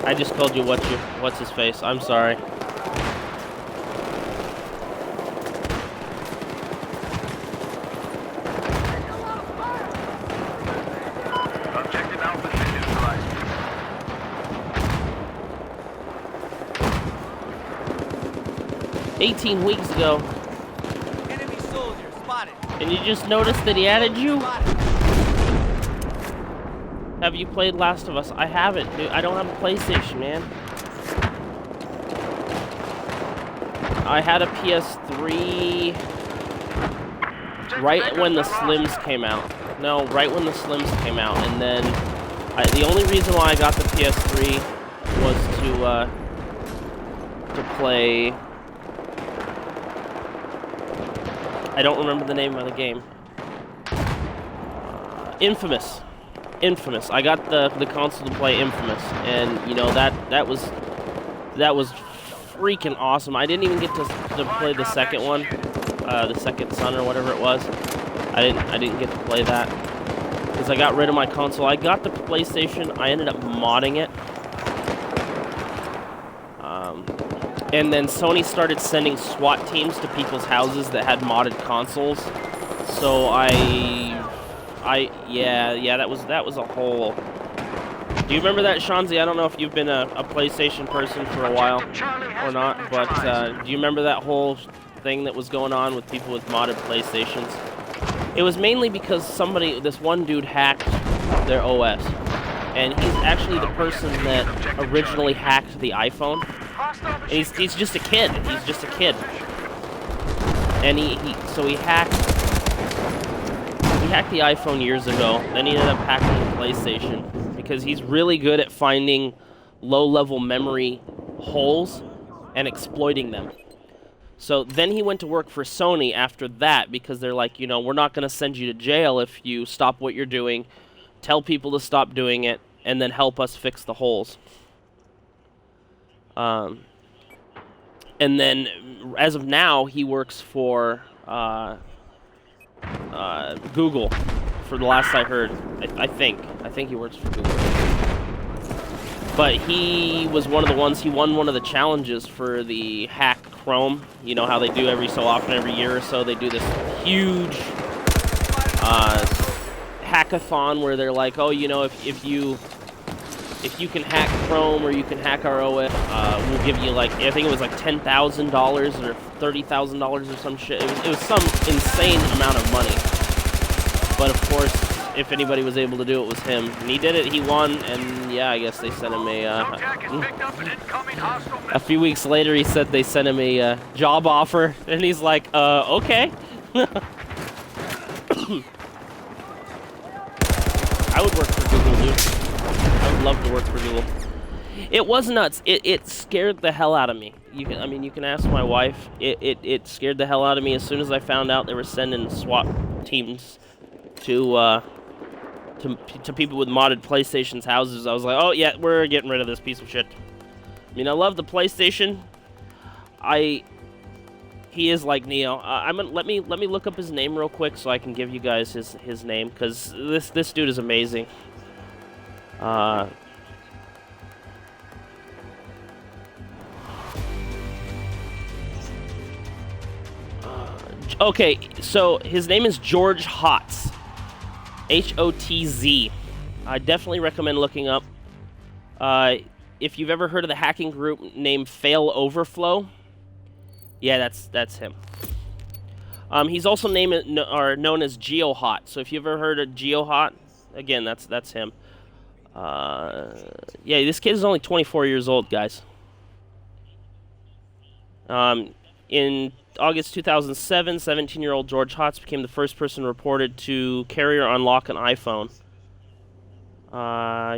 I just called you what's his face. I'm sorry. Objective Alpha been neutralized. 18 weeks ago. Enemy soldier spotted. And you just noticed that he added you? Have you played Last of Us? I haven't, dude. I don't have a PlayStation, man. I had a PS3 right when the Slims came out. No, right when the Slims came out. And then the only reason why I got the PS3 was to play. I don't remember the name of the game. Infamous. Infamous. I got the console to play Infamous, and you know that was freaking awesome. I didn't even get to play the second one, the Second Son or whatever it was. I didn't get to play that because I got rid of my console. I got the PlayStation. I ended up modding it. And then Sony started sending SWAT teams to people's houses that had modded consoles. So yeah, that was a whole. Do you remember that, Shanzi? I don't know if you've been a PlayStation person for a while or not, but do you remember that whole thing that was going on with people with modded PlayStations? It was mainly because this one dude hacked their OS, and he's actually the person that originally hacked the iPhone. And he's just a kid. He's just a kid. And he hacked the iPhone years ago. Then he ended up hacking the PlayStation because he's really good at finding low-level memory holes and exploiting them. So then he went to work for Sony after that because they're like, you know, we're not going to send you to jail if you stop what you're doing, tell people to stop doing it, and then help us fix the holes. And then, as of now, he works for Google. For the last I heard, I think he works for Google. But he was one of the ones. He won one of the challenges for the Hack Chrome. You know how they do every so often, every year or so, they do this huge hackathon where they're like, oh, you know, if you can hack Chrome or you can hack our OS, we'll give you like, I think it was like $10,000 or $30,000 or some shit. It was some insane amount of money. But of course, if anybody was able to do it, was him. And he did it, he won, and yeah, I guess they sent him a few weeks later, he said they sent him a job offer, and he's like, okay. I would work for Google, dude. I would love to work for Google. It was nuts. It scared the hell out of me. You can ask my wife. It scared the hell out of me as soon as I found out they were sending SWAT teams to people with modded PlayStation's houses. I was like, oh yeah, we're getting rid of this piece of shit. I mean, I love the PlayStation. He is like Neo. Let me look up his name real quick so I can give you guys his name, because this dude is amazing. Okay, so his name is George Hotz. Hotz. I definitely recommend looking up. If you've ever heard of the hacking group named Fail Overflow, yeah, that's him. He's also known as GeoHot. So if you've ever heard of GeoHot, again, that's him. Yeah, this kid is only 24 years old, guys. In August 2007, 17-year-old George Hotz became the first person reported to carry or unlock an iPhone.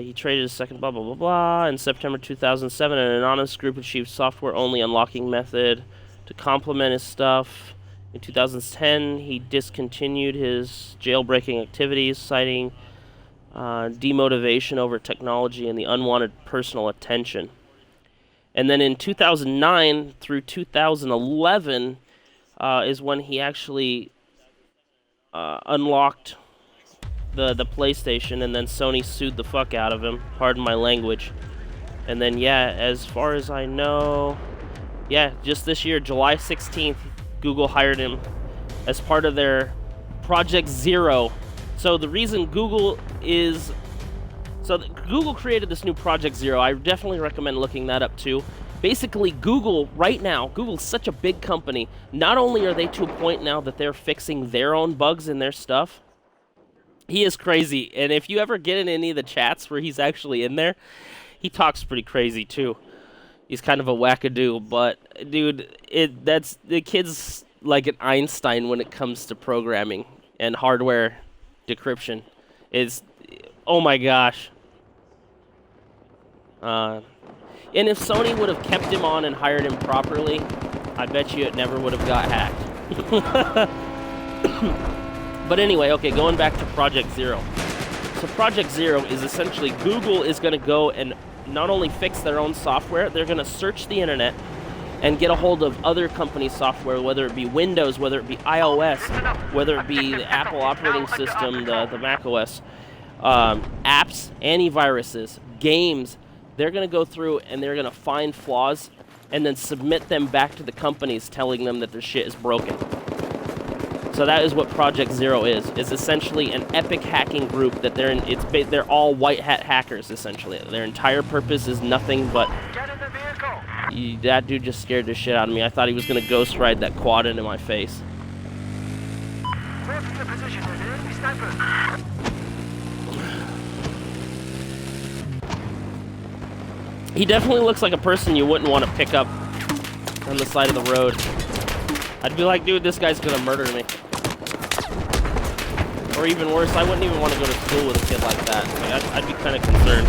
He traded a second blah, blah, blah, blah. In September 2007, an anonymous group achieved software-only unlocking method to complement his stuff. In 2010, he discontinued his jailbreaking activities, citing demotivation over technology and the unwanted personal attention. And then in 2009 through 2011 is when he actually unlocked the PlayStation, and then Sony sued the fuck out of him, pardon my language. And then, yeah, as far as I know, yeah, just this year, July 16th, Google hired him as part of their Project Zero. So the reason Google created this new Project Zero. I definitely recommend looking that up too. Basically, Google, right now, Google's such a big company. Not only are they to a point now that they're fixing their own bugs in their stuff, he is crazy. And if you ever get in any of the chats where he's actually in there, he talks pretty crazy too. He's kind of a wackadoo, but dude, the kid's like an Einstein when it comes to programming and hardware decryption. Oh my gosh. And if Sony would have kept him on and hired him properly, I bet you it never would have got hacked. But anyway, okay, going back to Project Zero. So Project Zero is essentially Google is going to go and not only fix their own software, they're going to search the internet and get a hold of other companies' software, whether it be Windows, whether it be iOS, whether it be the Apple operating system, the Mac OS, apps, antiviruses, games. They're going to go through and they're going to find flaws and then submit them back to the companies telling them that their shit is broken. So that is what Project Zero is essentially an epic hacking group that they're all white hat hackers, essentially. Their entire purpose is nothing but... Get in the vehicle! That dude just scared the shit out of me. I thought he was going to ghost ride that quad into my face. Move to your position, there's an enemy sniper. He definitely looks like a person you wouldn't want to pick up on the side of the road. I'd be like, dude, this guy's gonna murder me. Or even worse, I wouldn't even want to go to school with a kid like that. Like, I'd be kind of concerned.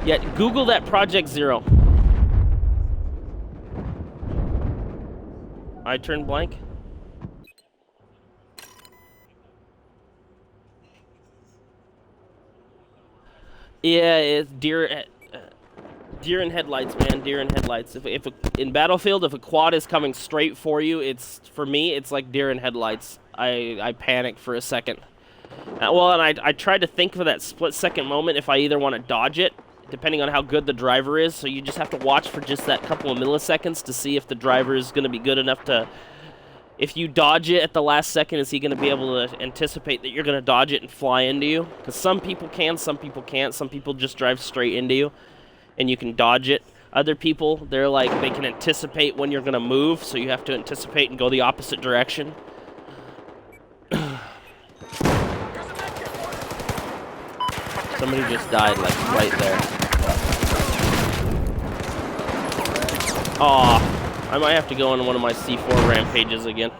Yet, Google that Project Zero. I turned blank. Yeah, it's deer in headlights, man. Deer in headlights. In Battlefield, if a quad is coming straight for you, for me, it's like deer in headlights. I panic for a second. And I tried to think for that split-second moment if I either want to dodge it, depending on how good the driver is. So you just have to watch for just that couple of milliseconds to see if the driver is going to be good enough to... If you dodge it at the last second, is he going to be able to anticipate that you're going to dodge it and fly into you? Because some people can, some people can't. Some people just drive straight into you, and you can dodge it. Other people, they're like, they can anticipate when you're going to move, so you have to anticipate and go the opposite direction. Somebody just died, like, right there. Aw. I might have to go on one of my C4 rampages again.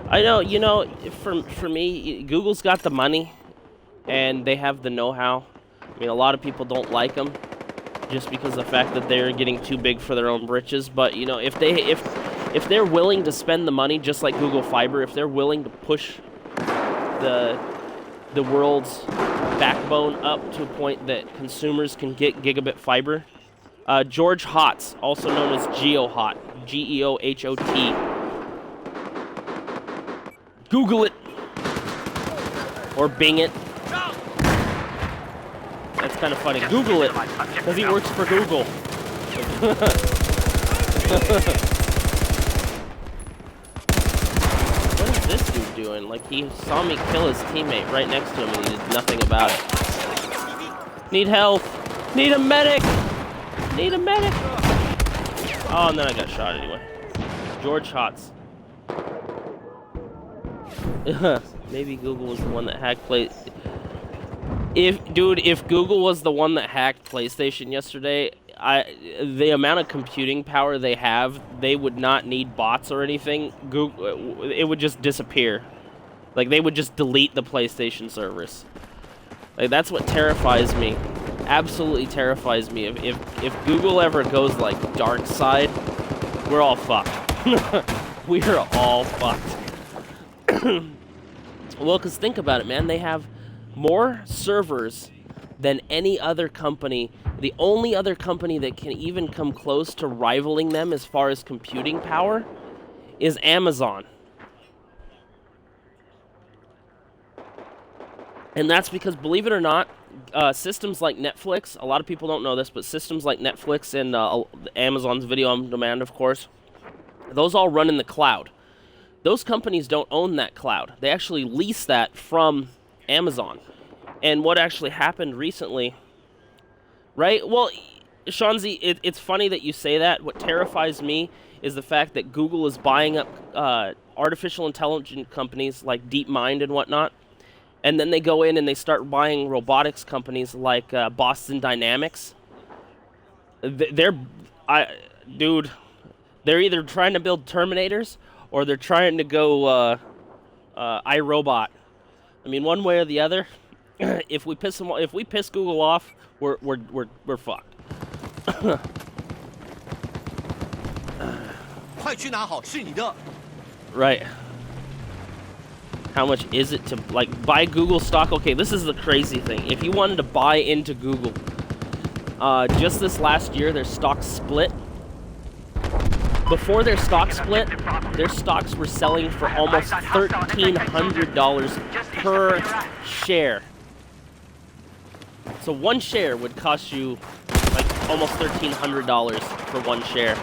I know, you know, for me, Google's got the money, and they have the know-how. I mean, a lot of people don't like them, just because of the fact that they're getting too big for their own britches. But you know, if they're willing to spend the money, just like Google Fiber, if they're willing to push the world's backbone up to a point that consumers can get gigabit fiber. George Hotz, also known as GeoHot, Geohot. Google it. Or Bing it. That's kind of funny. Google it, because he works for Google. What is this dude doing? Like, he saw me kill his teammate right next to him and he did nothing about it. Need help! Need a medic! Need a medic! Oh, and then I got shot anyway. George Hotz. Maybe Google was the one that hacked If Google was the one that hacked PlayStation yesterday, the amount of computing power they have, they would not need bots or anything. Google, it would just disappear. Like, they would just delete the PlayStation servers. Like, that's what terrifies me. Absolutely terrifies me. If Google ever goes, like, dark side, we're all fucked. We are all fucked. Well, because think about it, man. They have more servers than any other company. The only other company that can even come close to rivaling them as far as computing power is Amazon. And that's because, believe it or not, systems like Netflix, a lot of people don't know this, but systems like Netflix and Amazon's Video on Demand, of course, those all run in the cloud. Those companies don't own that cloud. They actually lease that from Amazon. And what actually happened recently, right? Well, Shanzi, it's funny that you say that. What terrifies me is the fact that Google is buying up artificial intelligence companies like DeepMind and whatnot. And then they go in and they start buying robotics companies like Boston Dynamics. Dude, they're either trying to build Terminators or they're trying to go iRobot. I mean, one way or the other. If we piss Google off, we're fucked. 快去拿好，是你的。 Right. How much is it to, like, buy Google stock? Okay, this is the crazy thing. If you wanted to buy into Google, just this last year, their stock split. Before their stock split, their stocks were selling for almost $1,300 per share. So one share would cost you, like, almost $1,300 for one share.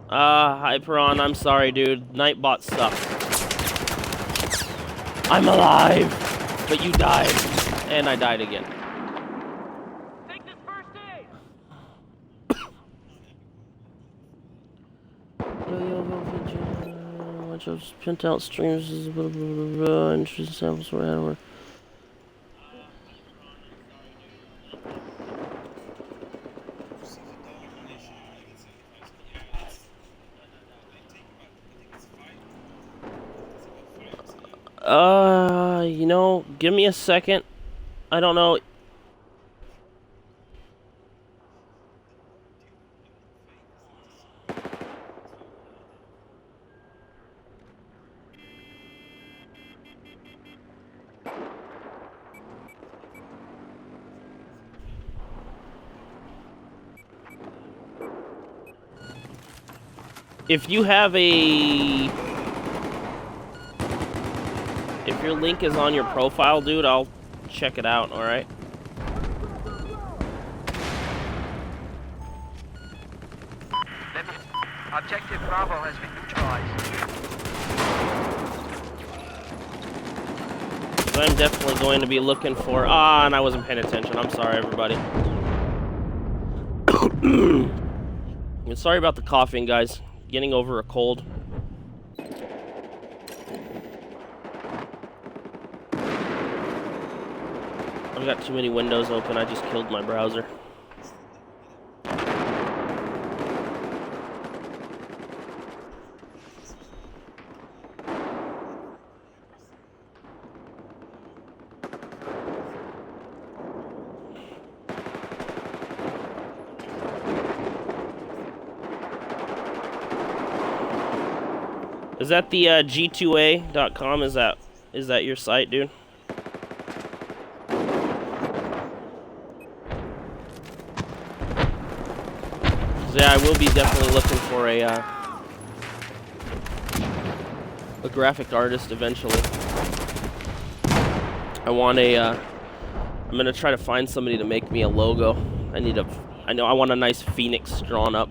Hi, Piran. I'm sorry, dude. Nightbot sucks. I'm alive! But you died. And I died again. Take this first aid. Watch out, print out streams, blah, blah, blah, blah, interesting samples for adware. You know, give me a second. I don't know. If you have a... If your link is on your profile, dude, I'll check it out, alright? Objective Bravo has been neutralized. So I'm definitely going to be looking for... and I wasn't paying attention. I'm sorry, everybody. I'm sorry about the coughing, guys. Getting over a cold. I've got too many windows open. I just killed my browser. Is that the g2a.com? Is that your site, dude? Yeah, I will be definitely looking for a graphic artist eventually. I want a, I'm gonna try to find somebody to make me a logo. I want a nice phoenix drawn up.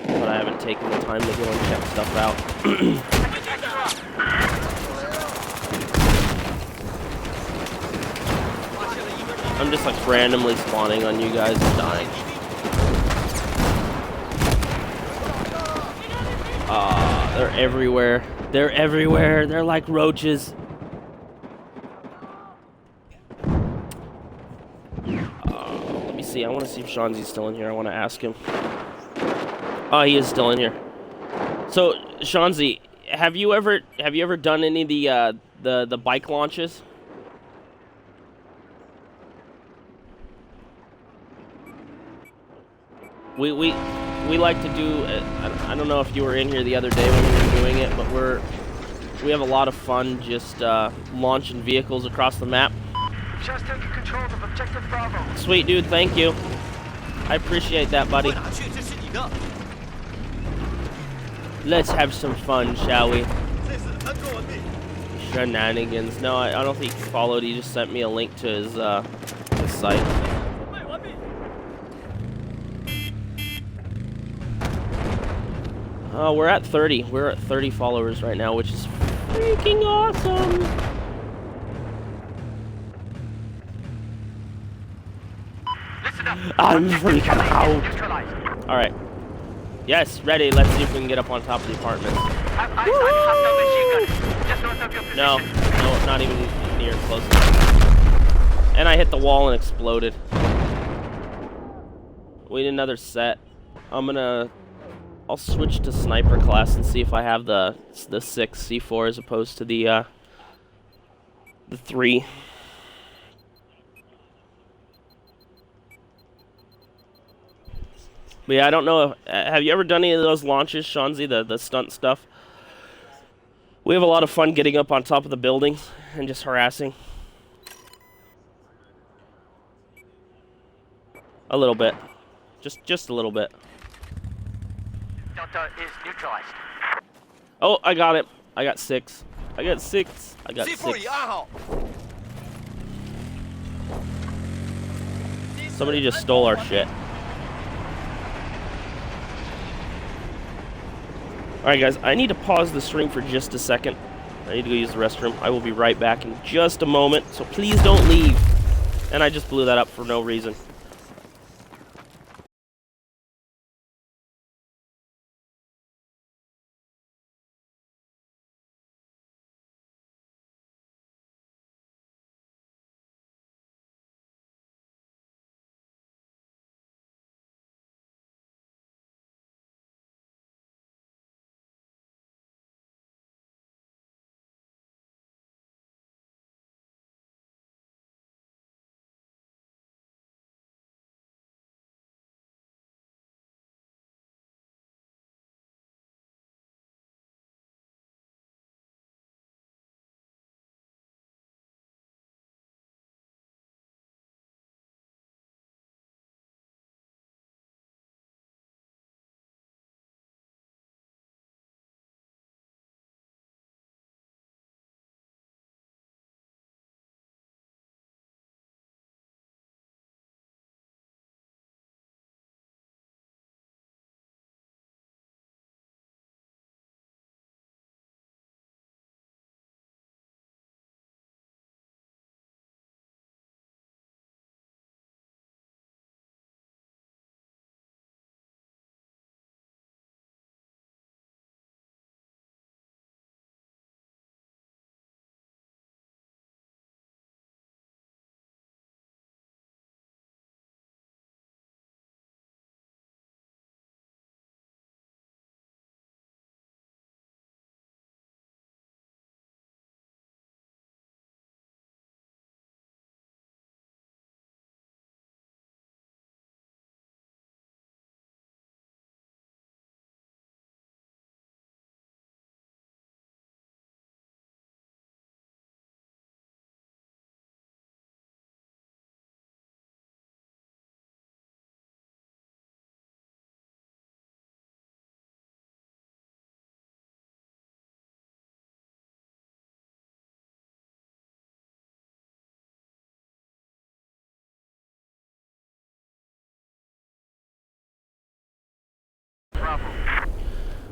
But I haven't taken the time to go and check stuff out. I'm just like randomly spawning on you guys and dying. They're everywhere. They're everywhere. They're like roaches. Let me see. I want to see if Shanzi's still in here. I want to ask him. Oh, he is still in here. So, Shanzi, have you ever done any of the bike launches? We like to do. I don't know if you were in here the other day when we were doing it, but we have a lot of fun just launching vehicles across the map. Just taking control of Objective Bravo. Sweet dude, thank you. I appreciate that, buddy. Let's have some fun, shall we? Shenanigans. No, I don't think he followed. He just sent me a link to his site. We're at 30. We're at 30 followers right now, which is freaking awesome. Listen up. I'm freaking out. Alright. Yes, ready. Let's see if we can get up on top of the apartment. No, not even near close enough. And I hit the wall and exploded. We need another set. I'll switch to sniper class and see if I have the 6 C4 as opposed to the 3. But yeah, I don't know. Have you ever done any of those launches, Shanzi, the stunt stuff? We have a lot of fun getting up on top of the buildings and just harassing. A little bit. Just a little bit. Delta is neutralized. Oh, I got it. I got 6. I got 6. I got 6. 4已安好。 Somebody just stole our shit. Alright guys, I need to pause the stream for just a second. I need to go use the restroom. I will be right back in just a moment, so please don't leave. And I just blew that up for no reason.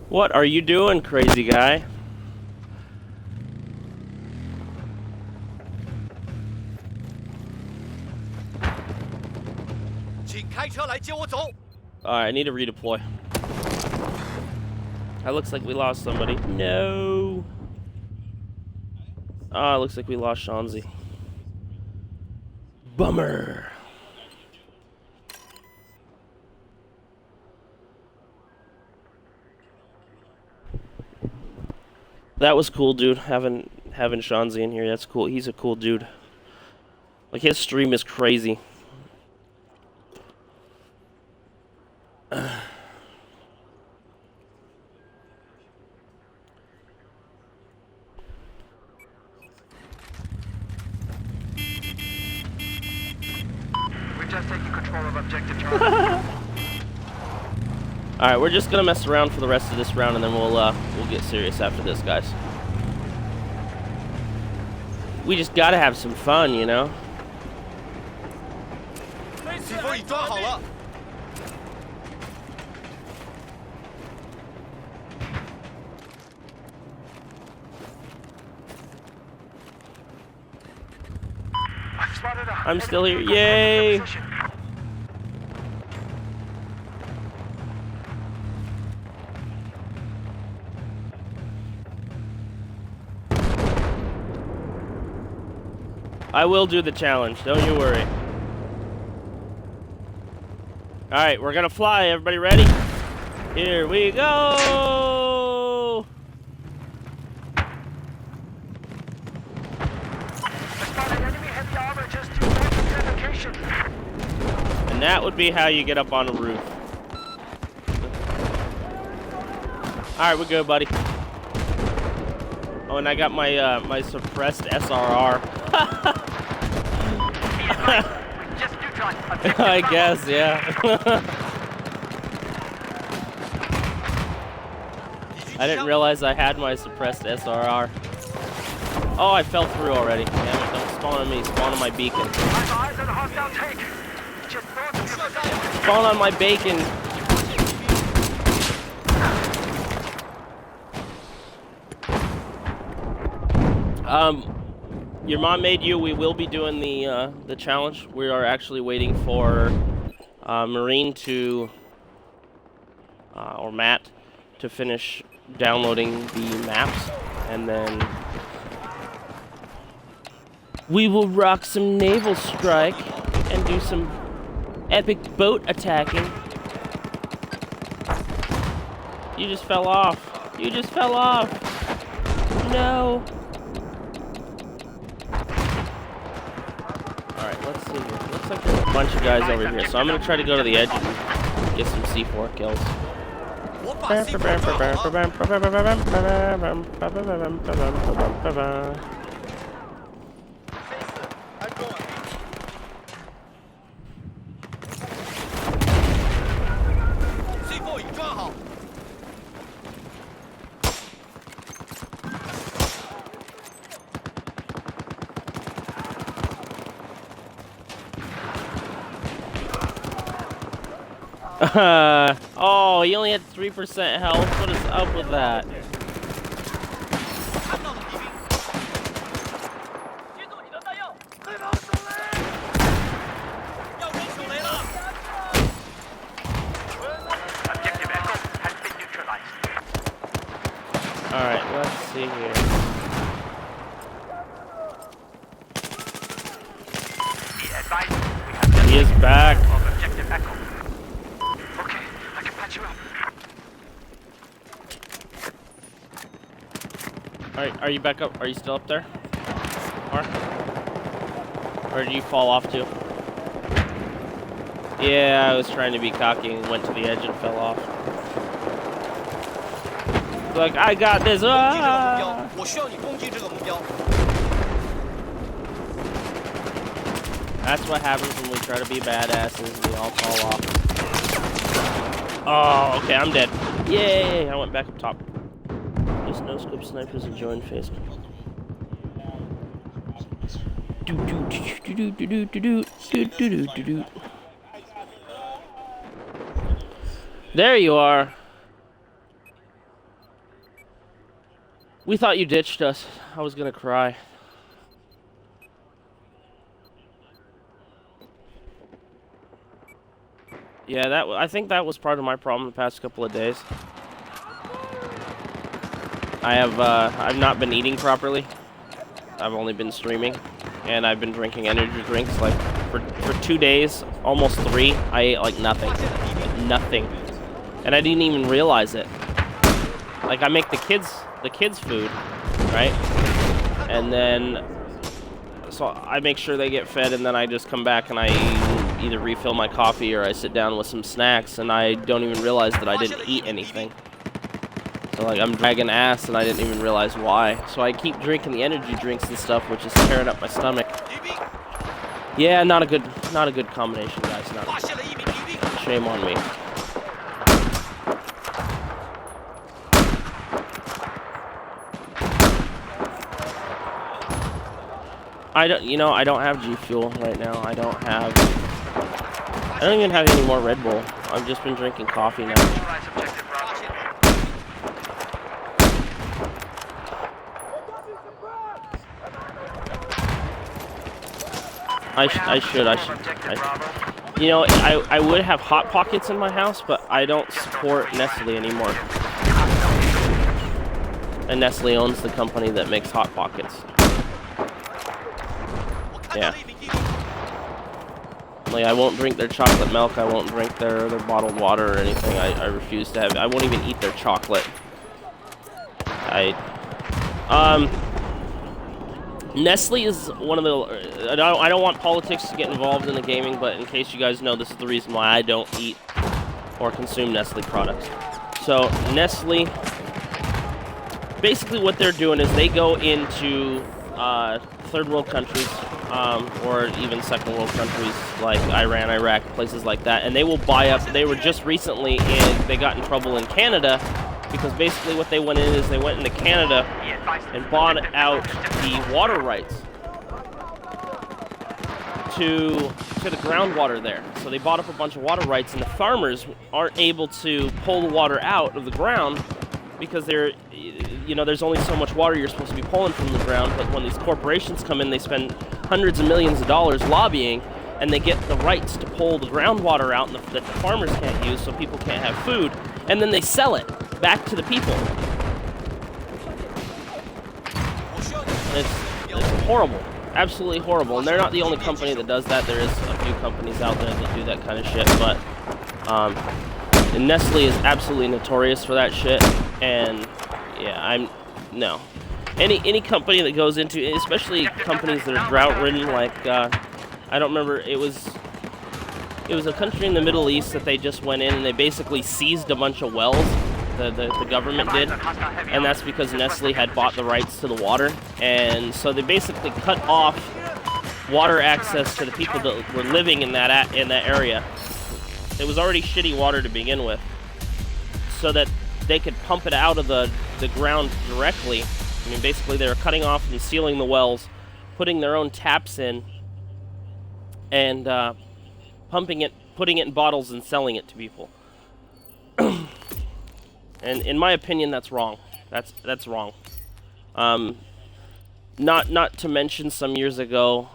What are you doing, crazy guy? 请开车来接我走。 Alright, I need to redeploy. That looks like we lost somebody. No. Ah, it looks like we lost Shanzi. Bummer. That was cool, dude. Having Shanzi in here, that's cool. He's a cool dude. Like, his stream is crazy. We're just taking control of objective Charlie. Alright, we're just gonna mess around for the rest of this round, and then we'll get serious after this, guys. We just gotta have some fun, you know? 疾风已装好了。 I've spotted a I'm still here. enemy vehicle Yay! in your position. I will do the challenge, don't you worry. Alright, we're gonna fly. Everybody ready? Here we go! I spotted enemy heavy armor just to north of your location. And that would be how you get up on a roof. Alright, we're good, buddy. Oh, and I got my my suppressed SRR. Just neutralized. Objective I Bravo. guess, yeah. I didn't realize I had my suppressed SRR. Oh, I fell through already. Damn it, don't spawn on me, spawn on my beacon. I have eyes on a hostile tank. Just north of your position. Spawn on my bacon. Your mom made you. We will be doing the challenge. We are actually waiting for Marine to or Matt to finish downloading the maps, and then we will rock some naval strike and do some epic boat attacking. You just fell off. You just fell off. No. Alright, let's see here. Looks like there's a bunch of guys over here, so I'm gonna try to go to the edge and get some C4 kills. 我把 C 4装好了。安装完毕。C4 已装好。 Oh, he only had 3% health. What is up with that? 看到了敌兵。接住你的弹药。对方手雷。要扔手雷了。Objective Echo has been neutralized. Alright, let's see here. Be advised, we have He is back. of Objective Echo. Okay, I can patch you up. Alright, are you back up? Are you still up there? Mark? Or did you fall off too? Yeah, I was trying to be cocky and went to the edge and fell off. Like, I got this! 攻击这个目标 Ah! 我需要你攻击这个目标。 That's what happens when we try to be badasses. We all fall off. Oh, okay, I'm dead. Yay! I went back up top. Just no scope snipers and join face. There you are. We thought you ditched us. I was gonna cry. Yeah, I think that was part of my problem the past couple of days. I've not been eating properly. I've only been streaming, and I've been drinking energy drinks like for 2 days, almost 3. I ate like nothing, and I didn't even realize it. Like I make the kids food, right? And then so I make sure they get fed, and then I just come back and I either refill my coffee or I sit down with some snacks, and I don't even realize that I didn't eat anything. So like I'm dragging ass and I didn't even realize why. So I keep drinking the energy drinks and stuff, which is tearing up my stomach. Yeah, not a good combination, guys. Shame on me. I don't have G Fuel right now. I don't even have any more Red Bull. I've just been drinking coffee now. Neutralize Objective Bravo. I should. You know, I would have Hot Pockets in my house, but I don't support Nestle anymore. And Nestle owns the company that makes Hot Pockets. Yeah. Like, I won't drink their chocolate milk, I won't drink their bottled water or anything. I refuse to have, I won't even eat their chocolate. Nestle is one of the, I don't want politics to get involved in the gaming, but in case you guys know, this is the reason why I don't eat or consume Nestle products. So, Nestle basically what they're doing is they go into third world countries, or even second world countries like Iran, Iraq, places like that, and they will buy up. They were just recently they got in trouble in Canada because basically what they went in is they went into Canada and bought out the water rights to the groundwater there. So they bought up a bunch of water rights, and the farmers aren't able to pull the water out of the ground because there's only so much water you're supposed to be pulling from the ground. But when these corporations come in, they spend hundreds of millions of dollars lobbying, and they get the rights to pull the groundwater out that the farmers can't use, so people can't have food, and then they sell it back to the people. It's horrible. Absolutely horrible. And they're not the only company that does that. There is a few companies out there that do that kind of shit, but and Nestle is absolutely notorious for that shit. And yeah, no. Any company that goes into, especially companies that are drought-ridden, like I don't remember, it was a country in the Middle East that they just went in and they basically seized a bunch of wells. The government did, and that's because Nestle had bought the rights to the water, and so they basically cut off water access to the people that were living in that area. It was already shitty water to begin with, so that they could pump it out of the ground directly. I mean, basically they were cutting off and sealing the wells, putting their own taps in, and pumping it, putting it in bottles and selling it to people. And in my opinion, that's wrong. That's wrong. Not to mention, some years ago,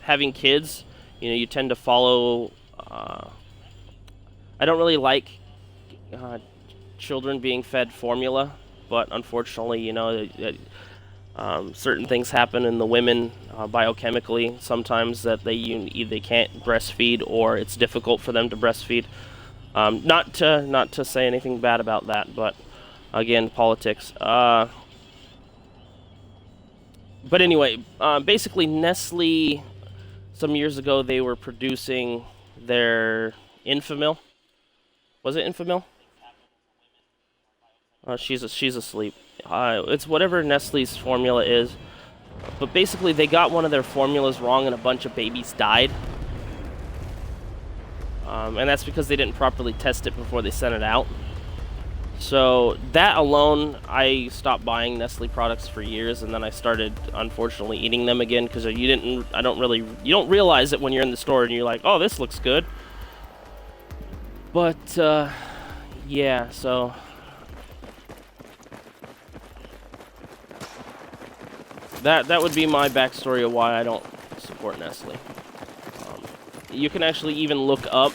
having kids, you tend to follow. I don't really like children being fed formula, but unfortunately, certain things happen in the women biochemically sometimes that they can't breastfeed, or it's difficult for them to breastfeed. Not to say anything bad about that, but again, politics. But anyway, basically Nestle, some years ago, they were producing their Infamil. Was it Infamil? She's asleep. It's whatever Nestle's formula is. But basically, they got one of their formulas wrong, and a bunch of babies died. And that's because they didn't properly test it before they sent it out. So that alone, I stopped buying Nestle products for years, and then I started, unfortunately, eating them again because you don't realize it when you're in the store and you're like, oh, this looks good. But yeah, so that would be my backstory of why I don't support Nestle. You can actually even look up.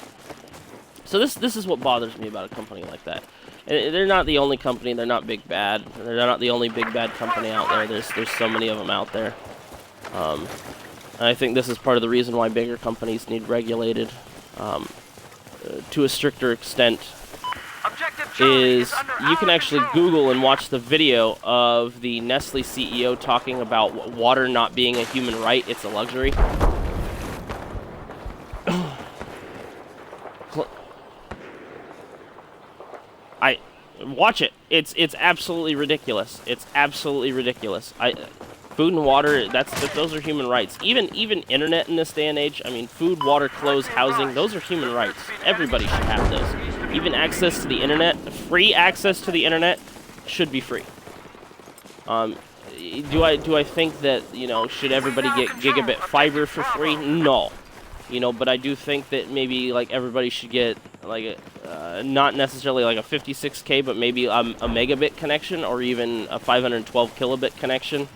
So this is what bothers me about a company like that. And they're not the only company. They're not big bad. They're not the only big bad company out there. There's so many of them out there. And I think this is part of the reason why bigger companies need regulated to a stricter extent. Is you can actually Google and watch the video of the Nestle CEO talking about water not being a human right. It's a luxury. Watch it. It's absolutely ridiculous. It's absolutely ridiculous. Food and water, those are human rights. Even internet in this day and age. I mean, food, water, clothes, housing, those are human rights. Everybody should have those. Even access to the internet, free access to the internet, should be free. Do I think that should everybody get gigabit fiber for free? No. But I do think that maybe everybody should get not necessarily a 56K, but maybe a megabit connection, or even a 512 kilobit connection.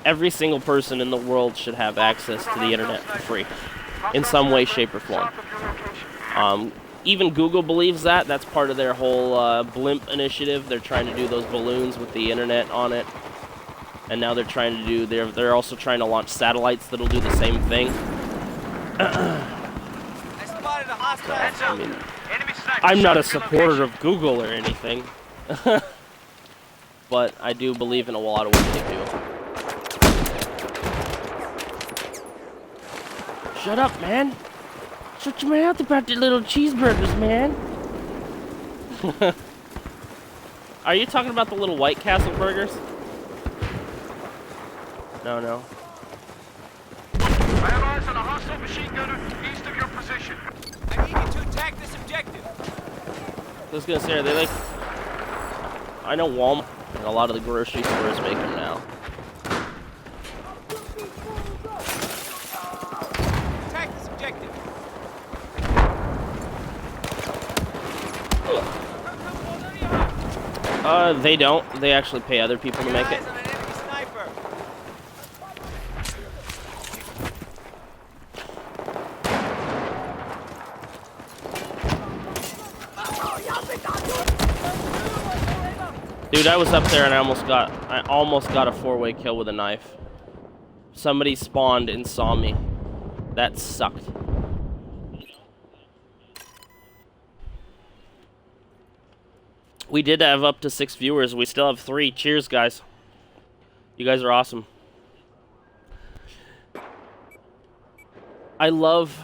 Every single person in the world should have access to the internet for free, in some way, shape, or form. Even Google believes that. That's part of their whole blimp initiative. They're trying to do those balloons with the internet on it, and now they're also trying to launch satellites that'll do the same thing. I mean, I'm not a supporter of Google or anything, but I do believe in a lot of what they do. Shut up, man! Shut your mouth about the little cheeseburgers, man! Are you talking about the little White Castle burgers? No, no. I have eyes on a hostile machine gunner east of your position. I need you to attack this objective. I was gonna say, are they like... I know Walmart and a lot of the grocery stores make them now. Attack this objective. They don't. They actually pay other people to make it. Eyes on an enemy sniper. Dude, I was up there and I almost got a 4-way kill with a knife. Somebody spawned and saw me. That sucked. We did have up to 6 viewers. We still have 3. Cheers, guys. You guys are awesome. I love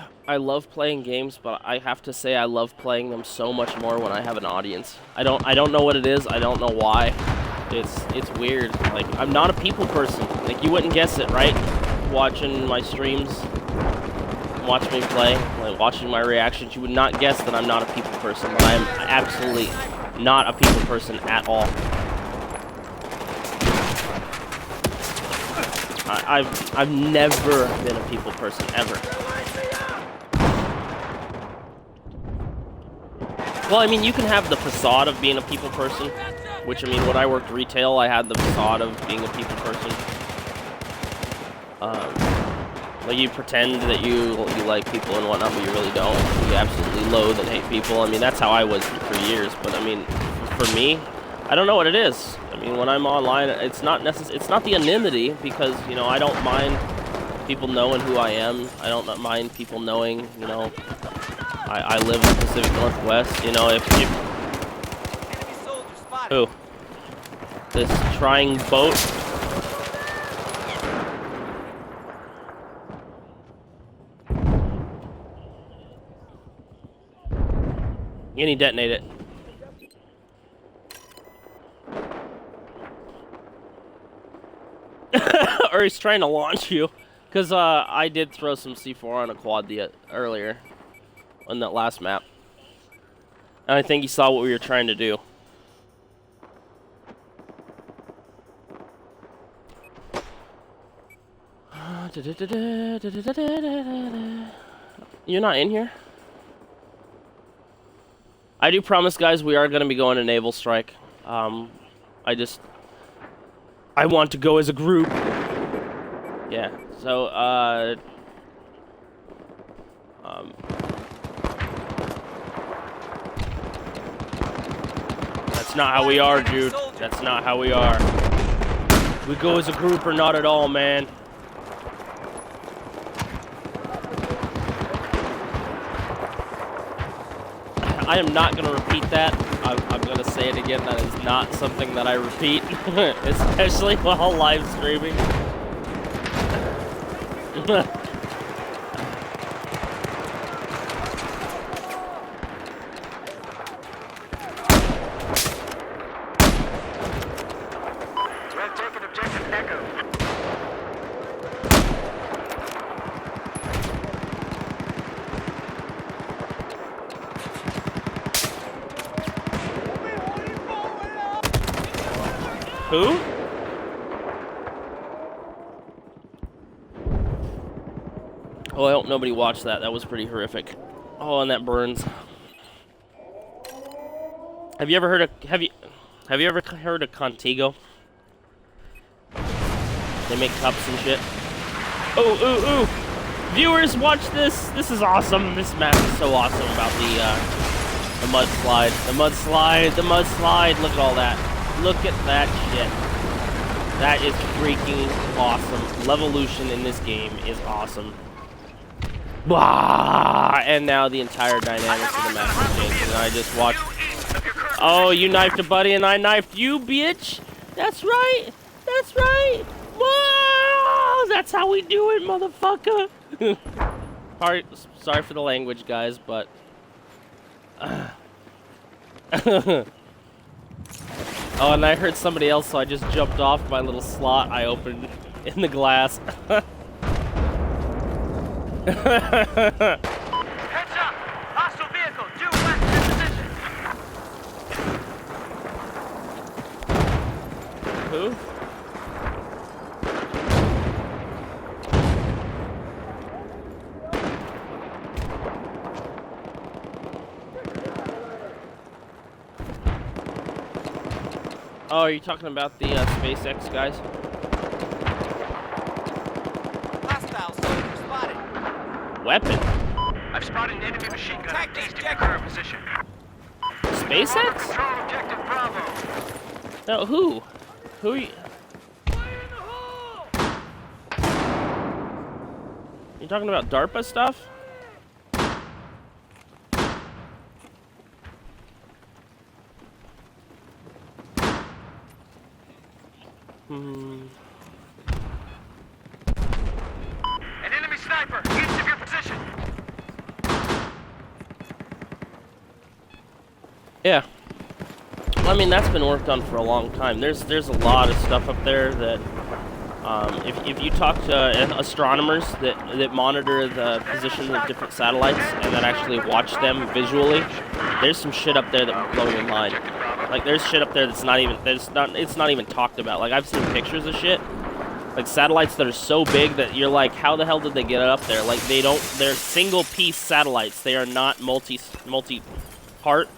playing games, but I have to say I love playing them so much more when I have an audience. I don't know what it is. I don't know why. It's weird. Like, I'm not a people person. Like, you wouldn't guess it, right? Watching my streams, watch me play, like watching my reactions, you would not guess that I'm not a people person, but I am absolutely not a people person at all. I've never been a people person, ever. Well, I mean, you can have the facade of being a people person, which, I mean, when I worked retail, I had the facade of being a people person. Like, you pretend that you like people and whatnot, but you really don't. You absolutely loathe and hate people. I mean, that's how I was for years, but, I mean, for me, I don't know what it is. I mean, when I'm online, it's not the anonymity, because, you know, I don't mind people knowing who I am. I don't mind people knowing, you know, I live in the Pacific Northwest. You know, if Enemy soldier spotted. who? This trying boat. And he detonated it. Or he's trying to launch you. Because I did throw some C4 on a quad earlier. On that last map. And I think he saw what we were trying to do. You're not in here? I do promise, guys, we are going to be going to Naval Strike. I want to go as a group. Yeah, so, that's not how we are, dude. That's not how we are. We go as a group or not at all, man. I am not going to repeat that. I'm going to say it again. That is not something that I repeat, especially while live streaming. We're taking objective Echo. Who? Oh, I hope nobody watched that. That was pretty horrific. Oh, and that burns. Have you ever heard of Contigo? They make cups and shit. Oh, ooh, ooh! Viewers, watch this. This is awesome. This map is so awesome about the mudslide. The mudslide. The mudslide. Look at all that. Look at that shit. That is freaking awesome. Levolution in this game is awesome. Bah! And now the entire dynamics of the map is changing. And I just watched. Oh, you knifed a buddy and I knifed you, bitch! That's right! That's right! Whoa! That's how we do it, motherfucker! Sorry for the language, guys, but... Oh, and I heard somebody else, so I just jumped off my little slot I opened in the glass. Heads up! Hostile vehicle due west in position. Who? Oh, are you talking about the SpaceX guys? Hostile soldier spotted. Weapon? I've spotted an enemy machine gunner Attack this east of your objective. current position. SpaceX? Control objective Bravo. No, who? Who are you? You talking about DARPA stuff? An enemy sniper east of your position. Yeah. Well, I mean, that's been worked on for a long time. There's a lot of stuff up there that, if you talk to astronomers that monitor the position of different satellites and that actually watch them visually, there's some shit up there that will blow your mind. Like, there's shit up there it's not even talked about. Like, I've seen pictures of shit, like satellites that are so big that you're like, how the hell did they get it up there? Like, they're single piece satellites. They are not multi-part.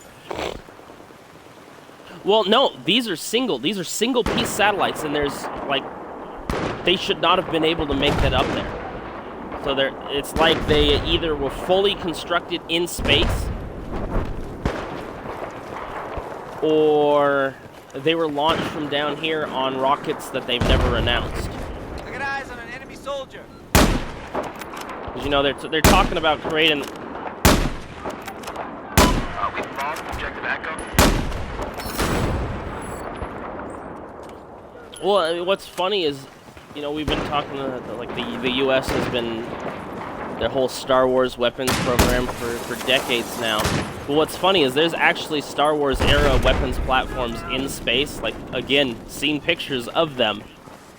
Well, no, these are single piece satellites, and there's like, they should not have been able to make that up there. So it's like they either were fully constructed in space, or they were launched from down here on rockets that they've never announced. I got eyes on an enemy soldier. Because, you know, they're talking about creating... We've lost objective Echo. Well, what's funny is, you know, we've been talking, like, the U.S. has been their whole Star Wars weapons program for decades now. But what's funny is there's actually Star Wars era weapons platforms in space. Like, again, seen pictures of them,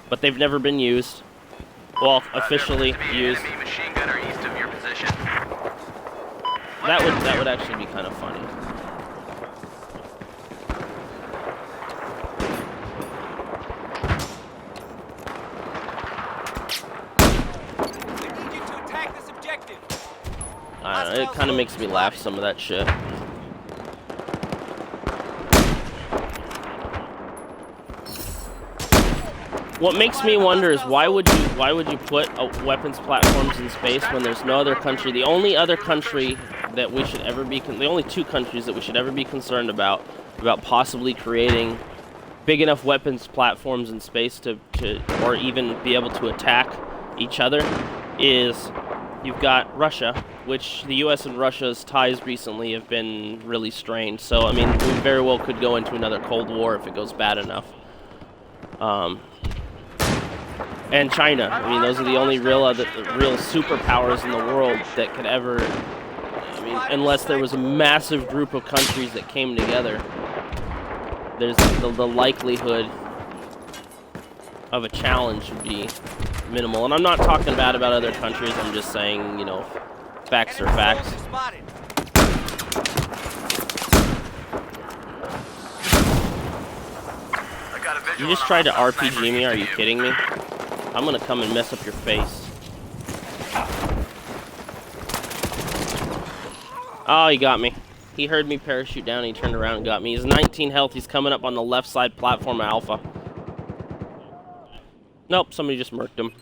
but they've never been used. Well, officially used. Enemy machine gunner east of your position. That would actually be kind of funny. I need you to attack this objective. I don't know, it kind of makes me laugh, some of that shit. What makes me wonder is why would you put weapons platforms in space when there's no other country? The only other country that we should ever be, the only two countries that we should ever be concerned about possibly creating big enough weapons platforms in space to or even be able to attack each other is, you've got Russia, which the U.S. and Russia's ties recently have been really strained. So, I mean, we very well could go into another Cold War if it goes bad enough. And China. I mean, those are the only real superpowers in the world that could ever... I mean, unless there was a massive group of countries that came together, there's the likelihood of a challenge would be minimal. And I'm not talking bad about other countries. I'm just saying, you know, facts are facts. You just tried to RPG me? Are you kidding me? I'm gonna come and mess up your face. Oh, he got me. He heard me parachute down and he turned around and got me. He's 19 health. He's coming up on the left side platform Alpha. Nope, somebody just murked him.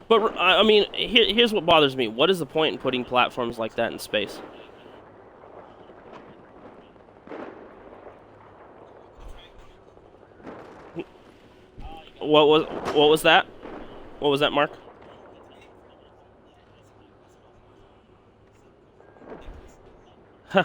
But, I mean, here's what bothers me. What is the point in putting platforms like that in space? What was that? What was that, Mark? Huh.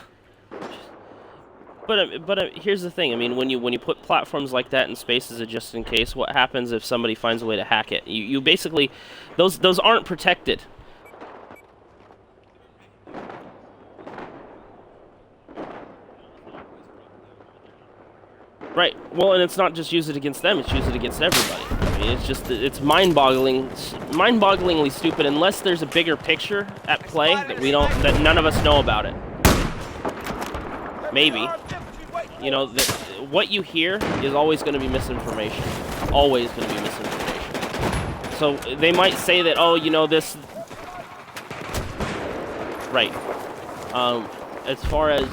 But here's the thing. I mean, when you put platforms like that in space as a just in case, what happens if somebody finds a way to hack it? You basically, those aren't protected. Right. Well, and it's not just use it against them; it's use it against everybody. I mean, it's mind-bogglingly stupid unless there's a bigger picture at play that none of us know about it. Maybe. You know, what you hear is always going to be misinformation. Always going to be misinformation. So they might say that, oh, you know, this. Right. As far as.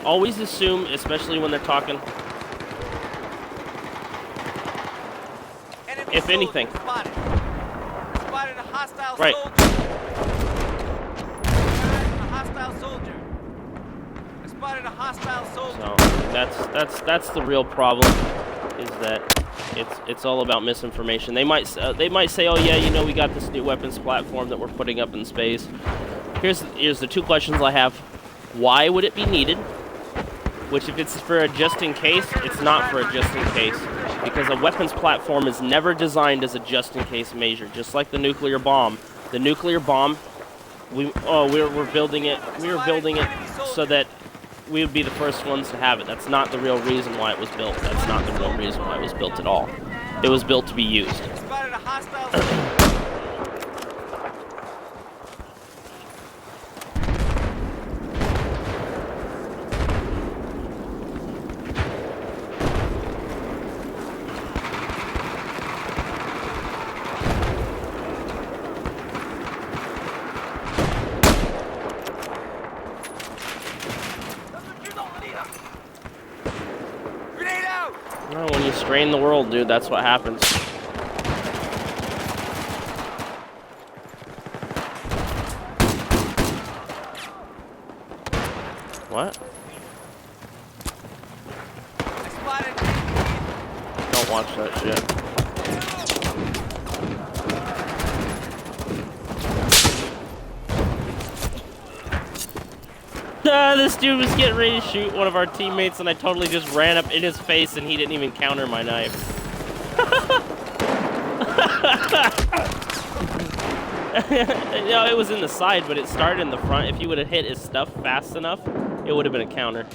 Always assume, especially when they're talking. Enemy If anything. Spotted. Spotted a hostile Right. soldier. A hostile soldier. I spotted a hostile soldier. So that's the real problem, is that it's all about misinformation. They might say, oh yeah, you know, we got this new weapons platform that we're putting up in space. Here's the two questions I have. Why would it be needed? Which, if it's for a just-in-case, it's not for a just-in-case. Because a weapons platform is never designed as a just-in-case measure. Just like the nuclear bomb. The nuclear bomb, we were building it so that we would be the first ones to have it. That's not the real reason why it was built. That's not the real reason why it was built at all. It was built to be used. Spotted a hostile soldier. Grenade out! Well, when you strain the world, dude, that's what happens. What? I spotted. Don't watch that shit. This dude was getting ready to shoot one of our teammates, and I totally just ran up in his face, and he didn't even counter my knife. No, it was in the side, but it started in the front. If you would have hit his stuff fast enough, it would have been a counter.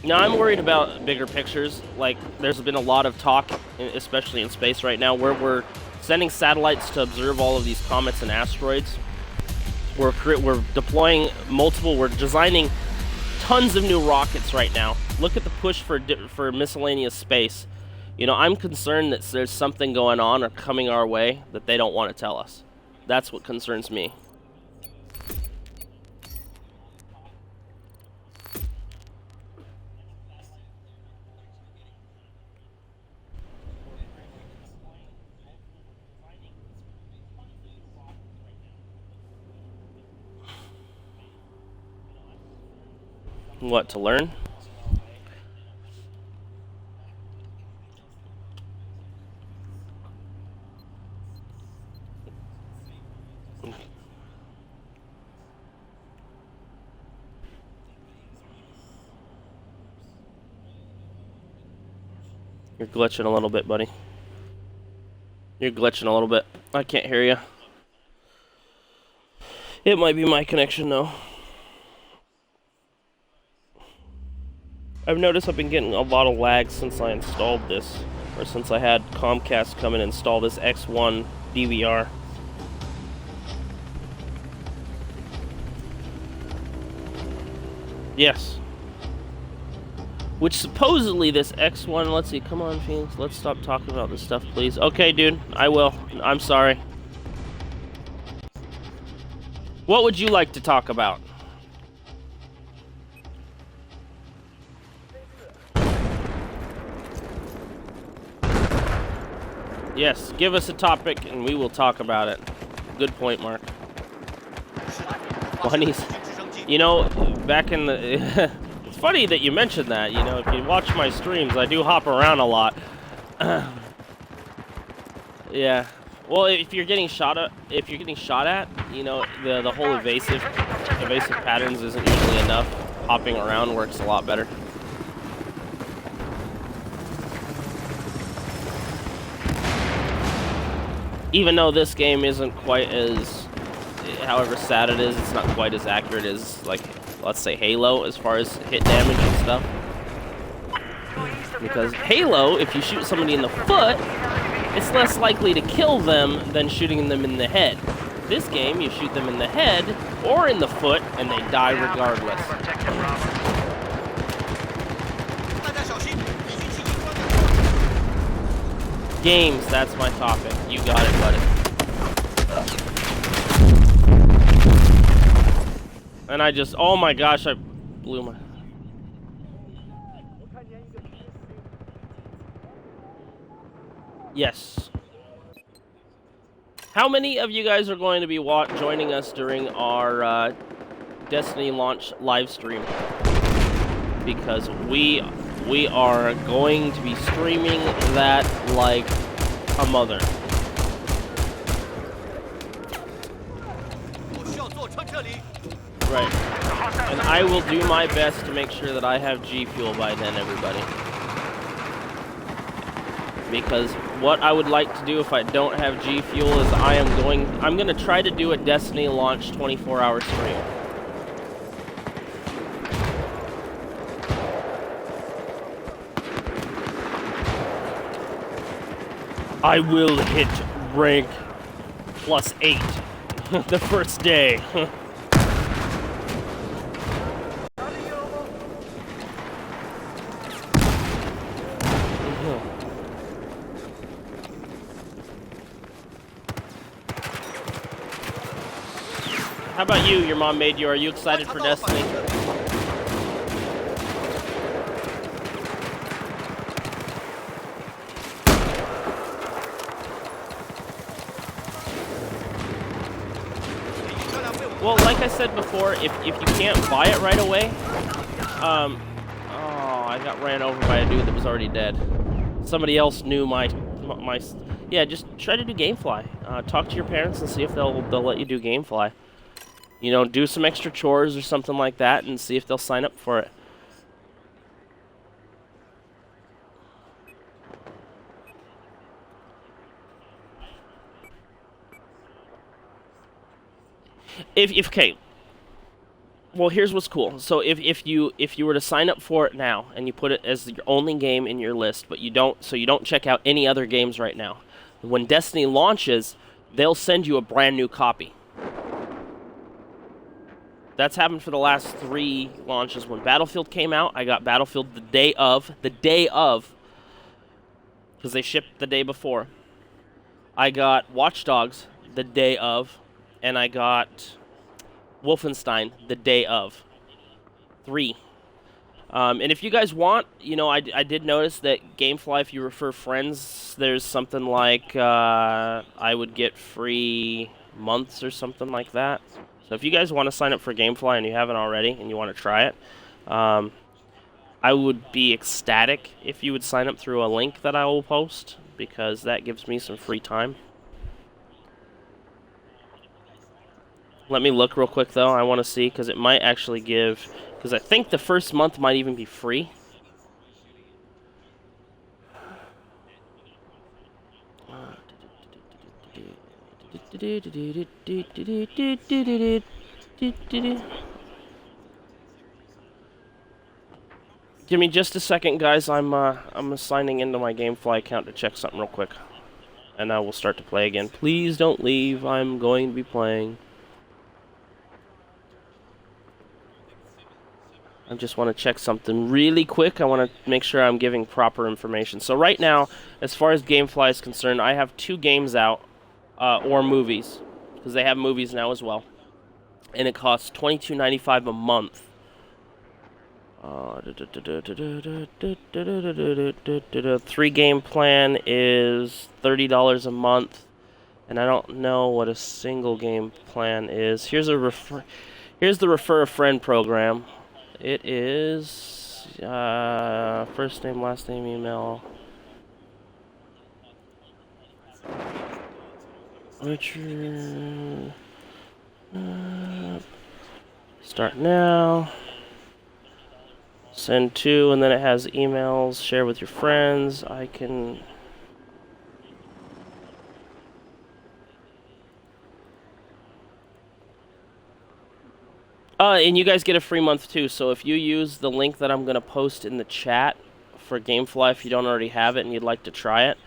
Now, I'm worried about bigger pictures. Like, there's been a lot of talk, especially in space right now, where we're sending satellites to observe all of these comets and asteroids. We're deploying multiple. We're designing tons of new rockets right now. Look at the push for miscellaneous space. You know, I'm concerned that there's something going on or coming our way that they don't want to tell us. That's what concerns me. What, to learn? You're glitching a little bit, buddy. You're glitching a little bit. I can't hear you. It might be my connection, though. I've noticed I've been getting a lot of lag since I installed this, or since I had Comcast come and install this X1 DVR. Yes. Which supposedly this X1, let's see, come on, Phoenix, let's stop talking about this stuff, please. Okay, dude, I will. I'm sorry. What would you like to talk about? Yes, give us a topic and we will talk about it. Good point, Mark. Bunnies. You know, back in the... It's funny that you mentioned that. You know, if you watch my streams, I do hop around a lot. Yeah. Well, if you're getting shot at, you know, the whole evasive patterns isn't usually enough. Hopping around works a lot better. even though this game isn't quite as, however sad it is, it's not quite as accurate as, like, let's say Halo as far as hit damage and stuff. Because Halo, if you shoot somebody in the foot, it's less likely to kill them than shooting them in the head. This game, you shoot them in the head or in the foot, and they die regardless. Games, that's my topic. You got it, buddy. And I just, oh my gosh, I blew my... Yes. How many of you guys are going to be joining us during our Destiny launch live stream? Because we are going to be streaming that like a mother. Right. And I will do my best to make sure that I have G Fuel by then, everybody. Because what I would like to do if I don't have G Fuel is I'm gonna try to do a Destiny launch 24-hour stream. I will hit rank +8 the first day. How about you? Your mom made you. Are you excited for Destiny? Well, like I said before, if you can't buy it right away, oh, I got ran over by a dude that was already dead. Somebody else knew my. Yeah, just try to do GameFly. Talk to your parents and see if they'll let you do GameFly. You know, do some extra chores or something like that and see if they'll sign up for it. Okay. Well, here's what's cool. So if you were to sign up for it now and you put it as your only game in your list, but you don't check out any other games right now. When Destiny launches, they'll send you a brand new copy. That's happened for the last 3 launches. When Battlefield came out, I got Battlefield the day of, because they shipped the day before. I got Watch Dogs the day of, and I got Wolfenstein the day of. 3. And if you guys want, you know, I did notice that GameFly, if you refer friends, there's something like I would get free months or something like that. So if you guys want to sign up for GameFly and you haven't already and you want to try it, I would be ecstatic if you would sign up through a link that I will post, because that gives me some free time. Let me look real quick, though. I want to see, because it might actually give... Because I think the first month might even be free. Give me just a second, guys. I'm signing into my GameFly account to check something real quick, and I will start to play again. Please don't leave. I'm going to be playing. I just want to check something really quick. I want to make sure I'm giving proper information. So right now, as far as GameFly is concerned, I have 2 games out, or movies, because they have movies now as well, and it costs $22.95 a month. 3-game plan is $30 a month, and I don't know what a single game plan is. Here's the refer a friend program. It is first name, last name, email. Richard. Start now. Send to, and then it has emails. Share with your friends. I can. And you guys get a free month too. So if you use the link that I'm gonna post in the chat for GameFly, if you don't already have it and you'd like to try it,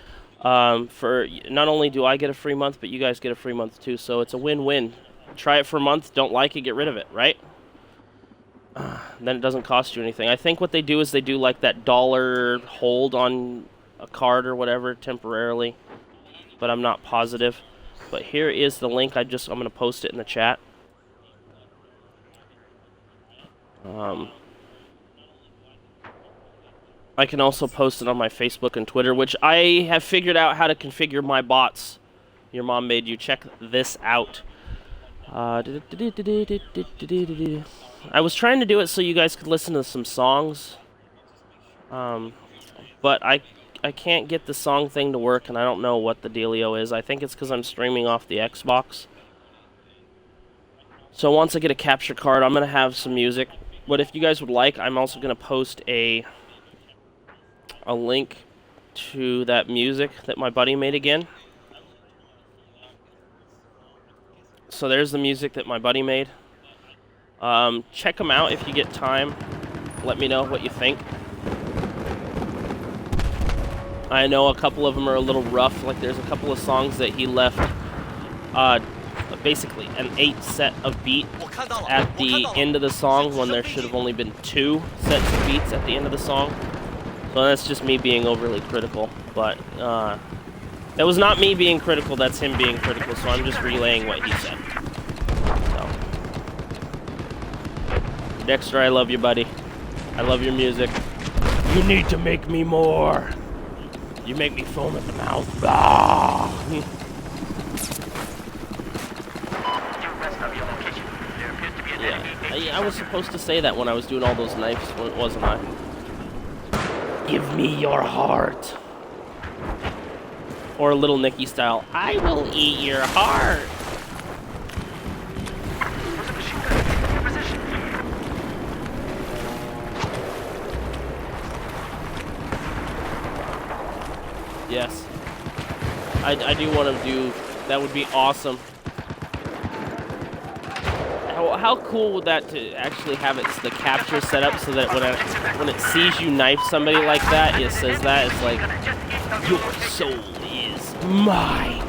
for not only do I get a free month, but you guys get a free month too. So it's a win-win. Try it for a month. Don't like it, get rid of it. Right? Then it doesn't cost you anything. I think what they do is they do like that dollar hold on a card or whatever temporarily, but I'm not positive. But here is the link. I'm gonna post it in the chat. I can also post it on my Facebook and Twitter, which I have figured out how to configure my bots. Your mom made you. Check this out. I was trying to do it so you guys could listen to some songs, but I can't get the song thing to work, and I don't know what the dealio is. I think it's because I'm streaming off the Xbox. So once I get a capture card, I'm going to have some music. But if you guys would like, I'm also going to post a link to that music that my buddy made again. So there's the music that my buddy made. Check them out if you get time. Let me know what you think. I know a couple of them are a little rough. Like there's a couple of songs that he left basically an 8 set of beat at the end of the song when there should have only been 2 sets of beats at the end of the song. So that's just me being overly critical. But that was not me being critical, that's him being critical, so I'm just relaying what he said. So. Dexter, I love you, buddy. I love your music. You need to make me more. You make me foam at the mouth. Ah. Yeah, I was supposed to say that when I was doing all those knives, wasn't I? Give me your heart. Or Little Nicky style, I will eat your heart. Yes. I do want to do, that would be awesome. How cool would that to actually have the capture set up so that when it sees you knife somebody like that, it says that, it's like, your soul is mine.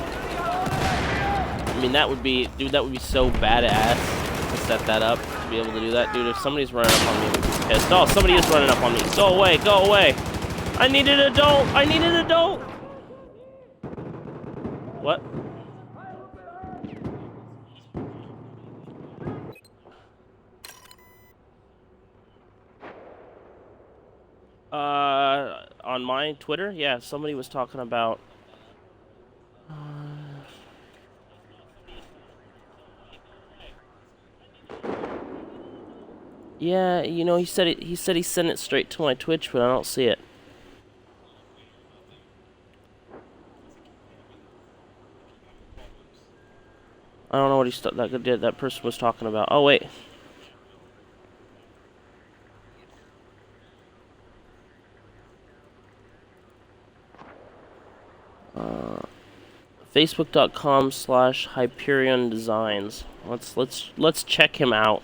I mean, that would be, dude, that would be so badass to set that up, to be able to do that. Dude, if somebody's running up on me, I'm pissed. Oh, somebody is running up on me. Go away, go away. I need an adult. I need an adult. What? On my Twitter, yeah, somebody was talking about. Yeah, you know, he said he sent it straight to my Twitch, but I don't see it. I don't know what that person was talking about. Oh wait. Facebook.com/Hyperion Designs. Let's check him out.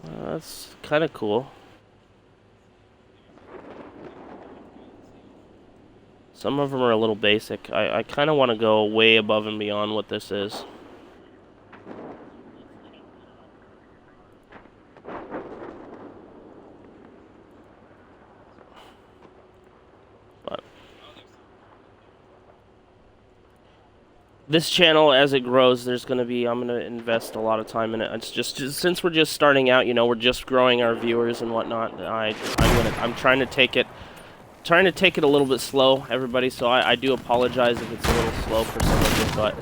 That's kind of cool. Some of them are a little basic. I kind of want to go way above and beyond what this is. But this channel, as it grows, I'm going to invest a lot of time in it. It's just since we're just starting out, you know, we're just growing our viewers and whatnot. I'm trying to take it a little bit slow, everybody, so I do apologize if it's a little slow for some of you, but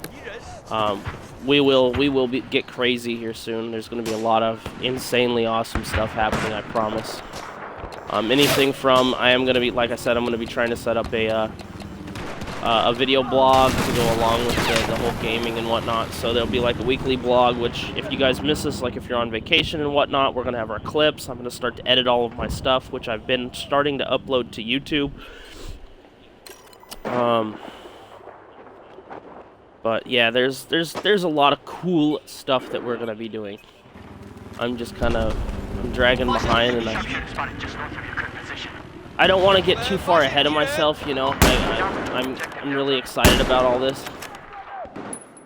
we will get crazy here soon. There's going to be a lot of insanely awesome stuff happening, I promise. Anything from, I am going to be, like I said, I'm going to be trying to set up a video blog to go along with the whole gaming and whatnot. So there'll be like a weekly blog, which if you guys miss us, like if you're on vacation and whatnot, we're going to have our clips. I'm going to start to edit all of my stuff, which I've been starting to upload to YouTube. But yeah, there's a lot of cool stuff that we're gonna be doing. I'm just kind of dragging behind, and I don't want to get too far ahead of myself, you know. I'm really excited about all this,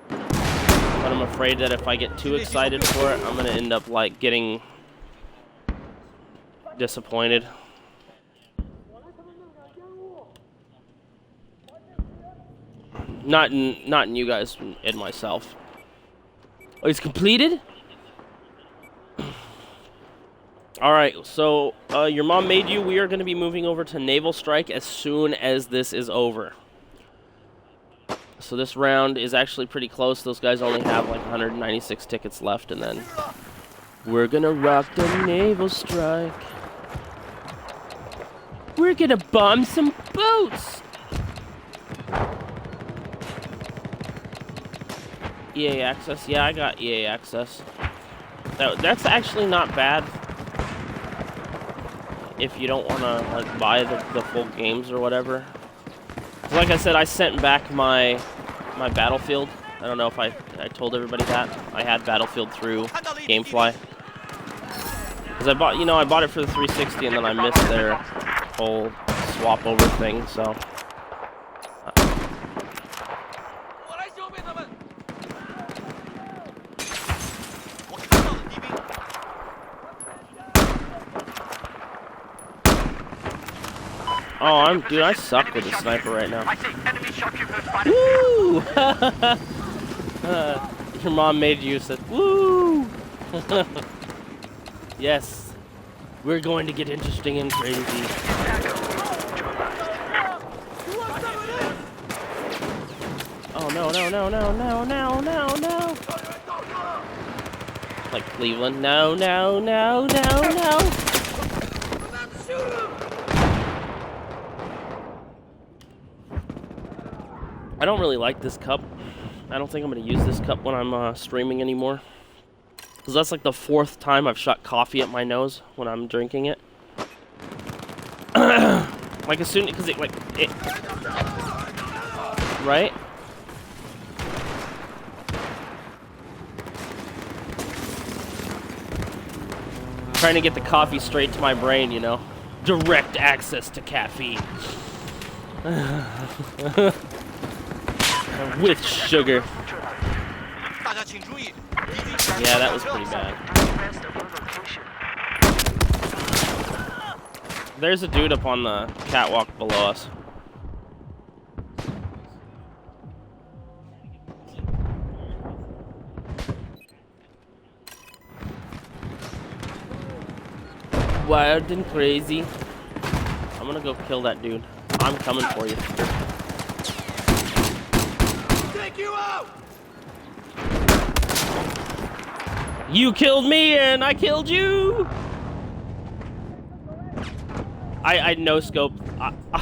but I'm afraid that if I get too excited for it, I'm gonna end up like getting disappointed. Not in you guys, in myself. Oh, he's completed? Alright, so your mom made you. We are going to be moving over to Naval Strike as soon as this is over. So this round is actually pretty close. Those guys only have like 196 tickets left, and then we're going to rock the Naval Strike. We're going to bomb some boats! EA access? Yeah, I got EA access. That's actually not bad. If you don't want to like buy the full games or whatever. Like I said, I sent back my Battlefield. I don't know if I told everybody that. I had Battlefield through GameFly. Because I bought it for the 360 and then I missed their whole swap over thing, so. Oh, dude, I suck with the sniper right now. Woo! Your mom made you said, woo! Yes. We're going to get interesting and crazy. Oh, no. Like Cleveland. No. I don't really like this cup. I don't think I'm going to use this cup when I'm streaming anymore. Because that's like the 4th time I've shot coffee at my nose when I'm drinking it. Like as soon, because it. Right? Trying to get the coffee straight to my brain, you know. Direct access to caffeine. With sugar. Yeah, that was pretty bad. There's a dude up on the catwalk below us. Wild and crazy. I'm gonna go kill that dude. I'm coming for you. You out! You killed me and I killed you! I no-scoped.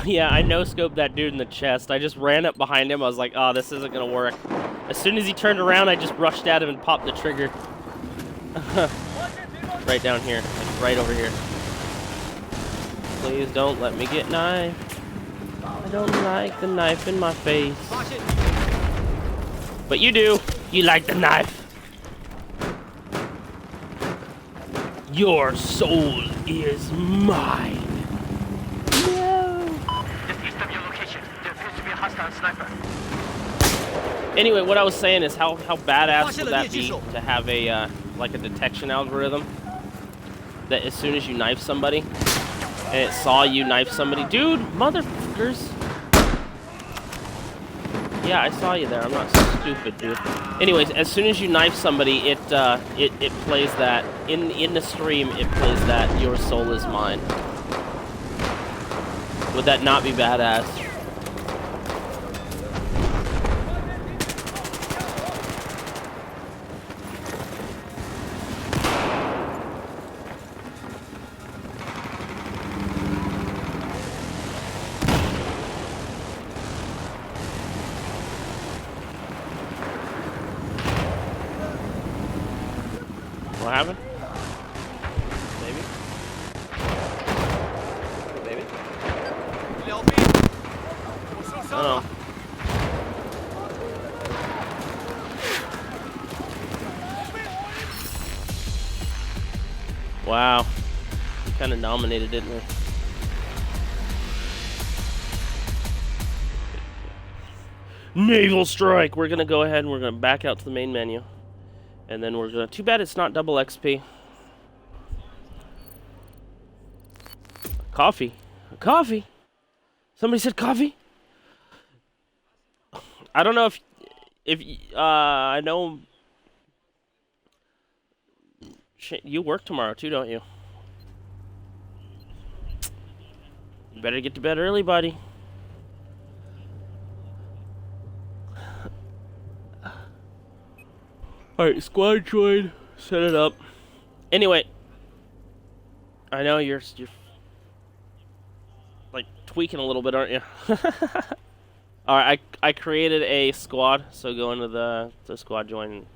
Yeah, I no-scoped that dude in the chest. I just ran up behind him. I was like, oh, this isn't gonna work. As soon as he turned around, I just rushed at him and popped the trigger. Right down here. Like, right over here. Please don't let me get knifed. I don't like the knife in my face. But you do. You like the knife. Your soul is mine. No. Just east of your location, there appears to be a hostile sniper. Anyway, what I was saying is how badass would that be to have a like a detection algorithm that as soon as you knife somebody and it saw you knife somebody, dude, motherfuckers. Yeah, I saw you there. I'm not stupid, dude. Anyways, as soon as you knife somebody, it plays that in the stream. It plays that your soul is mine. Would that not be badass? What happened? Maybe? Maybe? Lights I don't know. off! Wow. We kind of dominated, didn't we? Naval strike! We're gonna go ahead and we're gonna back out to the main menu. And then we're gonna... Too bad it's not double XP. Coffee. Coffee! Somebody said coffee? I don't know if I know you work tomorrow too, don't you? You better get to bed early, buddy. Alright, squad join. Set it up. Anyway, I know you're like tweaking a little bit, aren't you? Alright, I created a squad, so go into the squad join.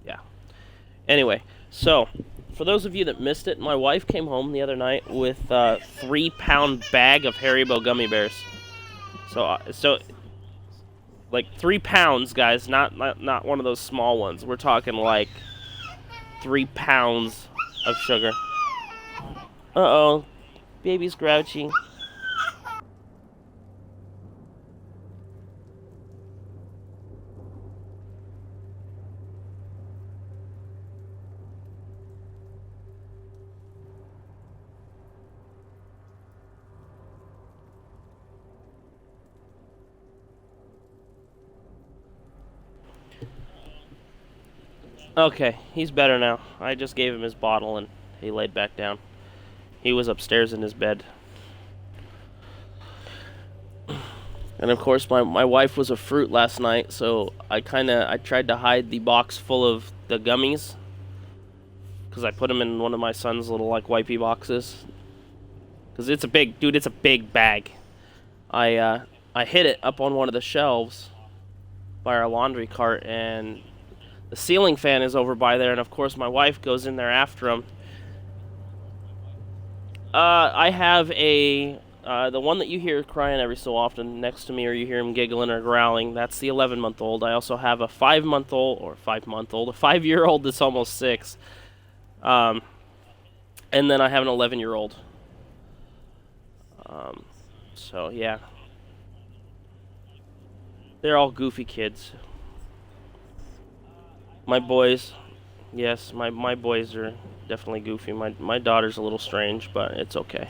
Yeah. Anyway, so for those of you that missed it, my wife came home the other night with a 3-pound bag of Haribo gummy bears. So like 3 pounds, guys, not one of those small ones. We're talking like 3 pounds of sugar. Uh-oh, baby's grouchy. Okay, he's better now. I just gave him his bottle and he laid back down. He was upstairs in his bed. And of course my wife was a fruit last night, so I tried to hide the box full of the gummies. Because I put them in one of my son's little like wipey boxes. Because it's a big bag. I hid it up on one of the shelves by our laundry cart, and the ceiling fan is over by there, and of course my wife goes in there after him. I have the one that you hear crying every so often next to me, or you hear him giggling or growling. That's the 11-month-old. I also have a 5-year-old that's almost 6. And then I have an 11-year-old. So yeah. They're all goofy kids. My boys, yes, my boys are definitely goofy. My daughter's a little strange, but it's okay.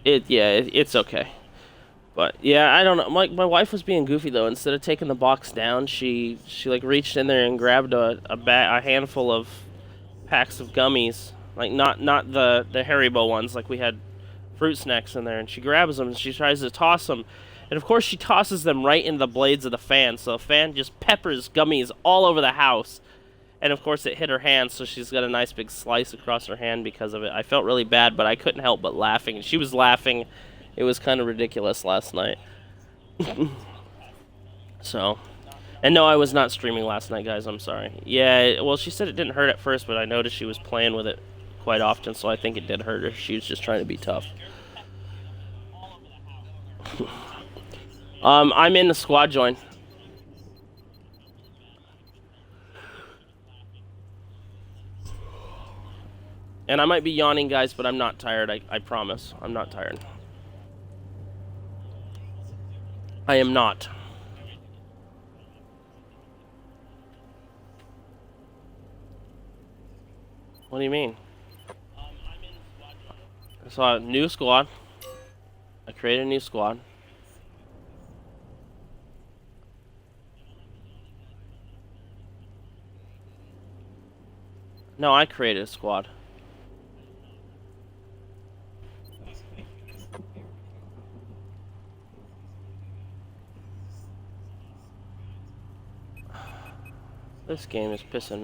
It's okay. But yeah, I don't know. My wife was being goofy though. Instead of taking the box down, she like reached in there and grabbed a handful of packs of gummies, like not the Haribo ones, like we had fruit snacks in there, and she grabs them and she tries to toss them. And of course she tosses them right into the blades of the fan, so the fan just peppers gummies all over the house. And of course it hit her hand, so she's got a nice big slice across her hand because of it. I felt really bad, but I couldn't help but laughing. She was laughing. It was kind of ridiculous last night. So, and no, I was not streaming last night, guys. I'm sorry. Yeah, well, she said it didn't hurt at first, but I noticed she was playing with it quite often, so I think it did hurt her. She was just trying to be tough. I'm in the squad join. And I might be yawning, guys, but I'm not tired. I promise. I'm not tired. I am not. What do you mean? I saw a new squad. I created a new squad. No, I created a squad. This game is pissing me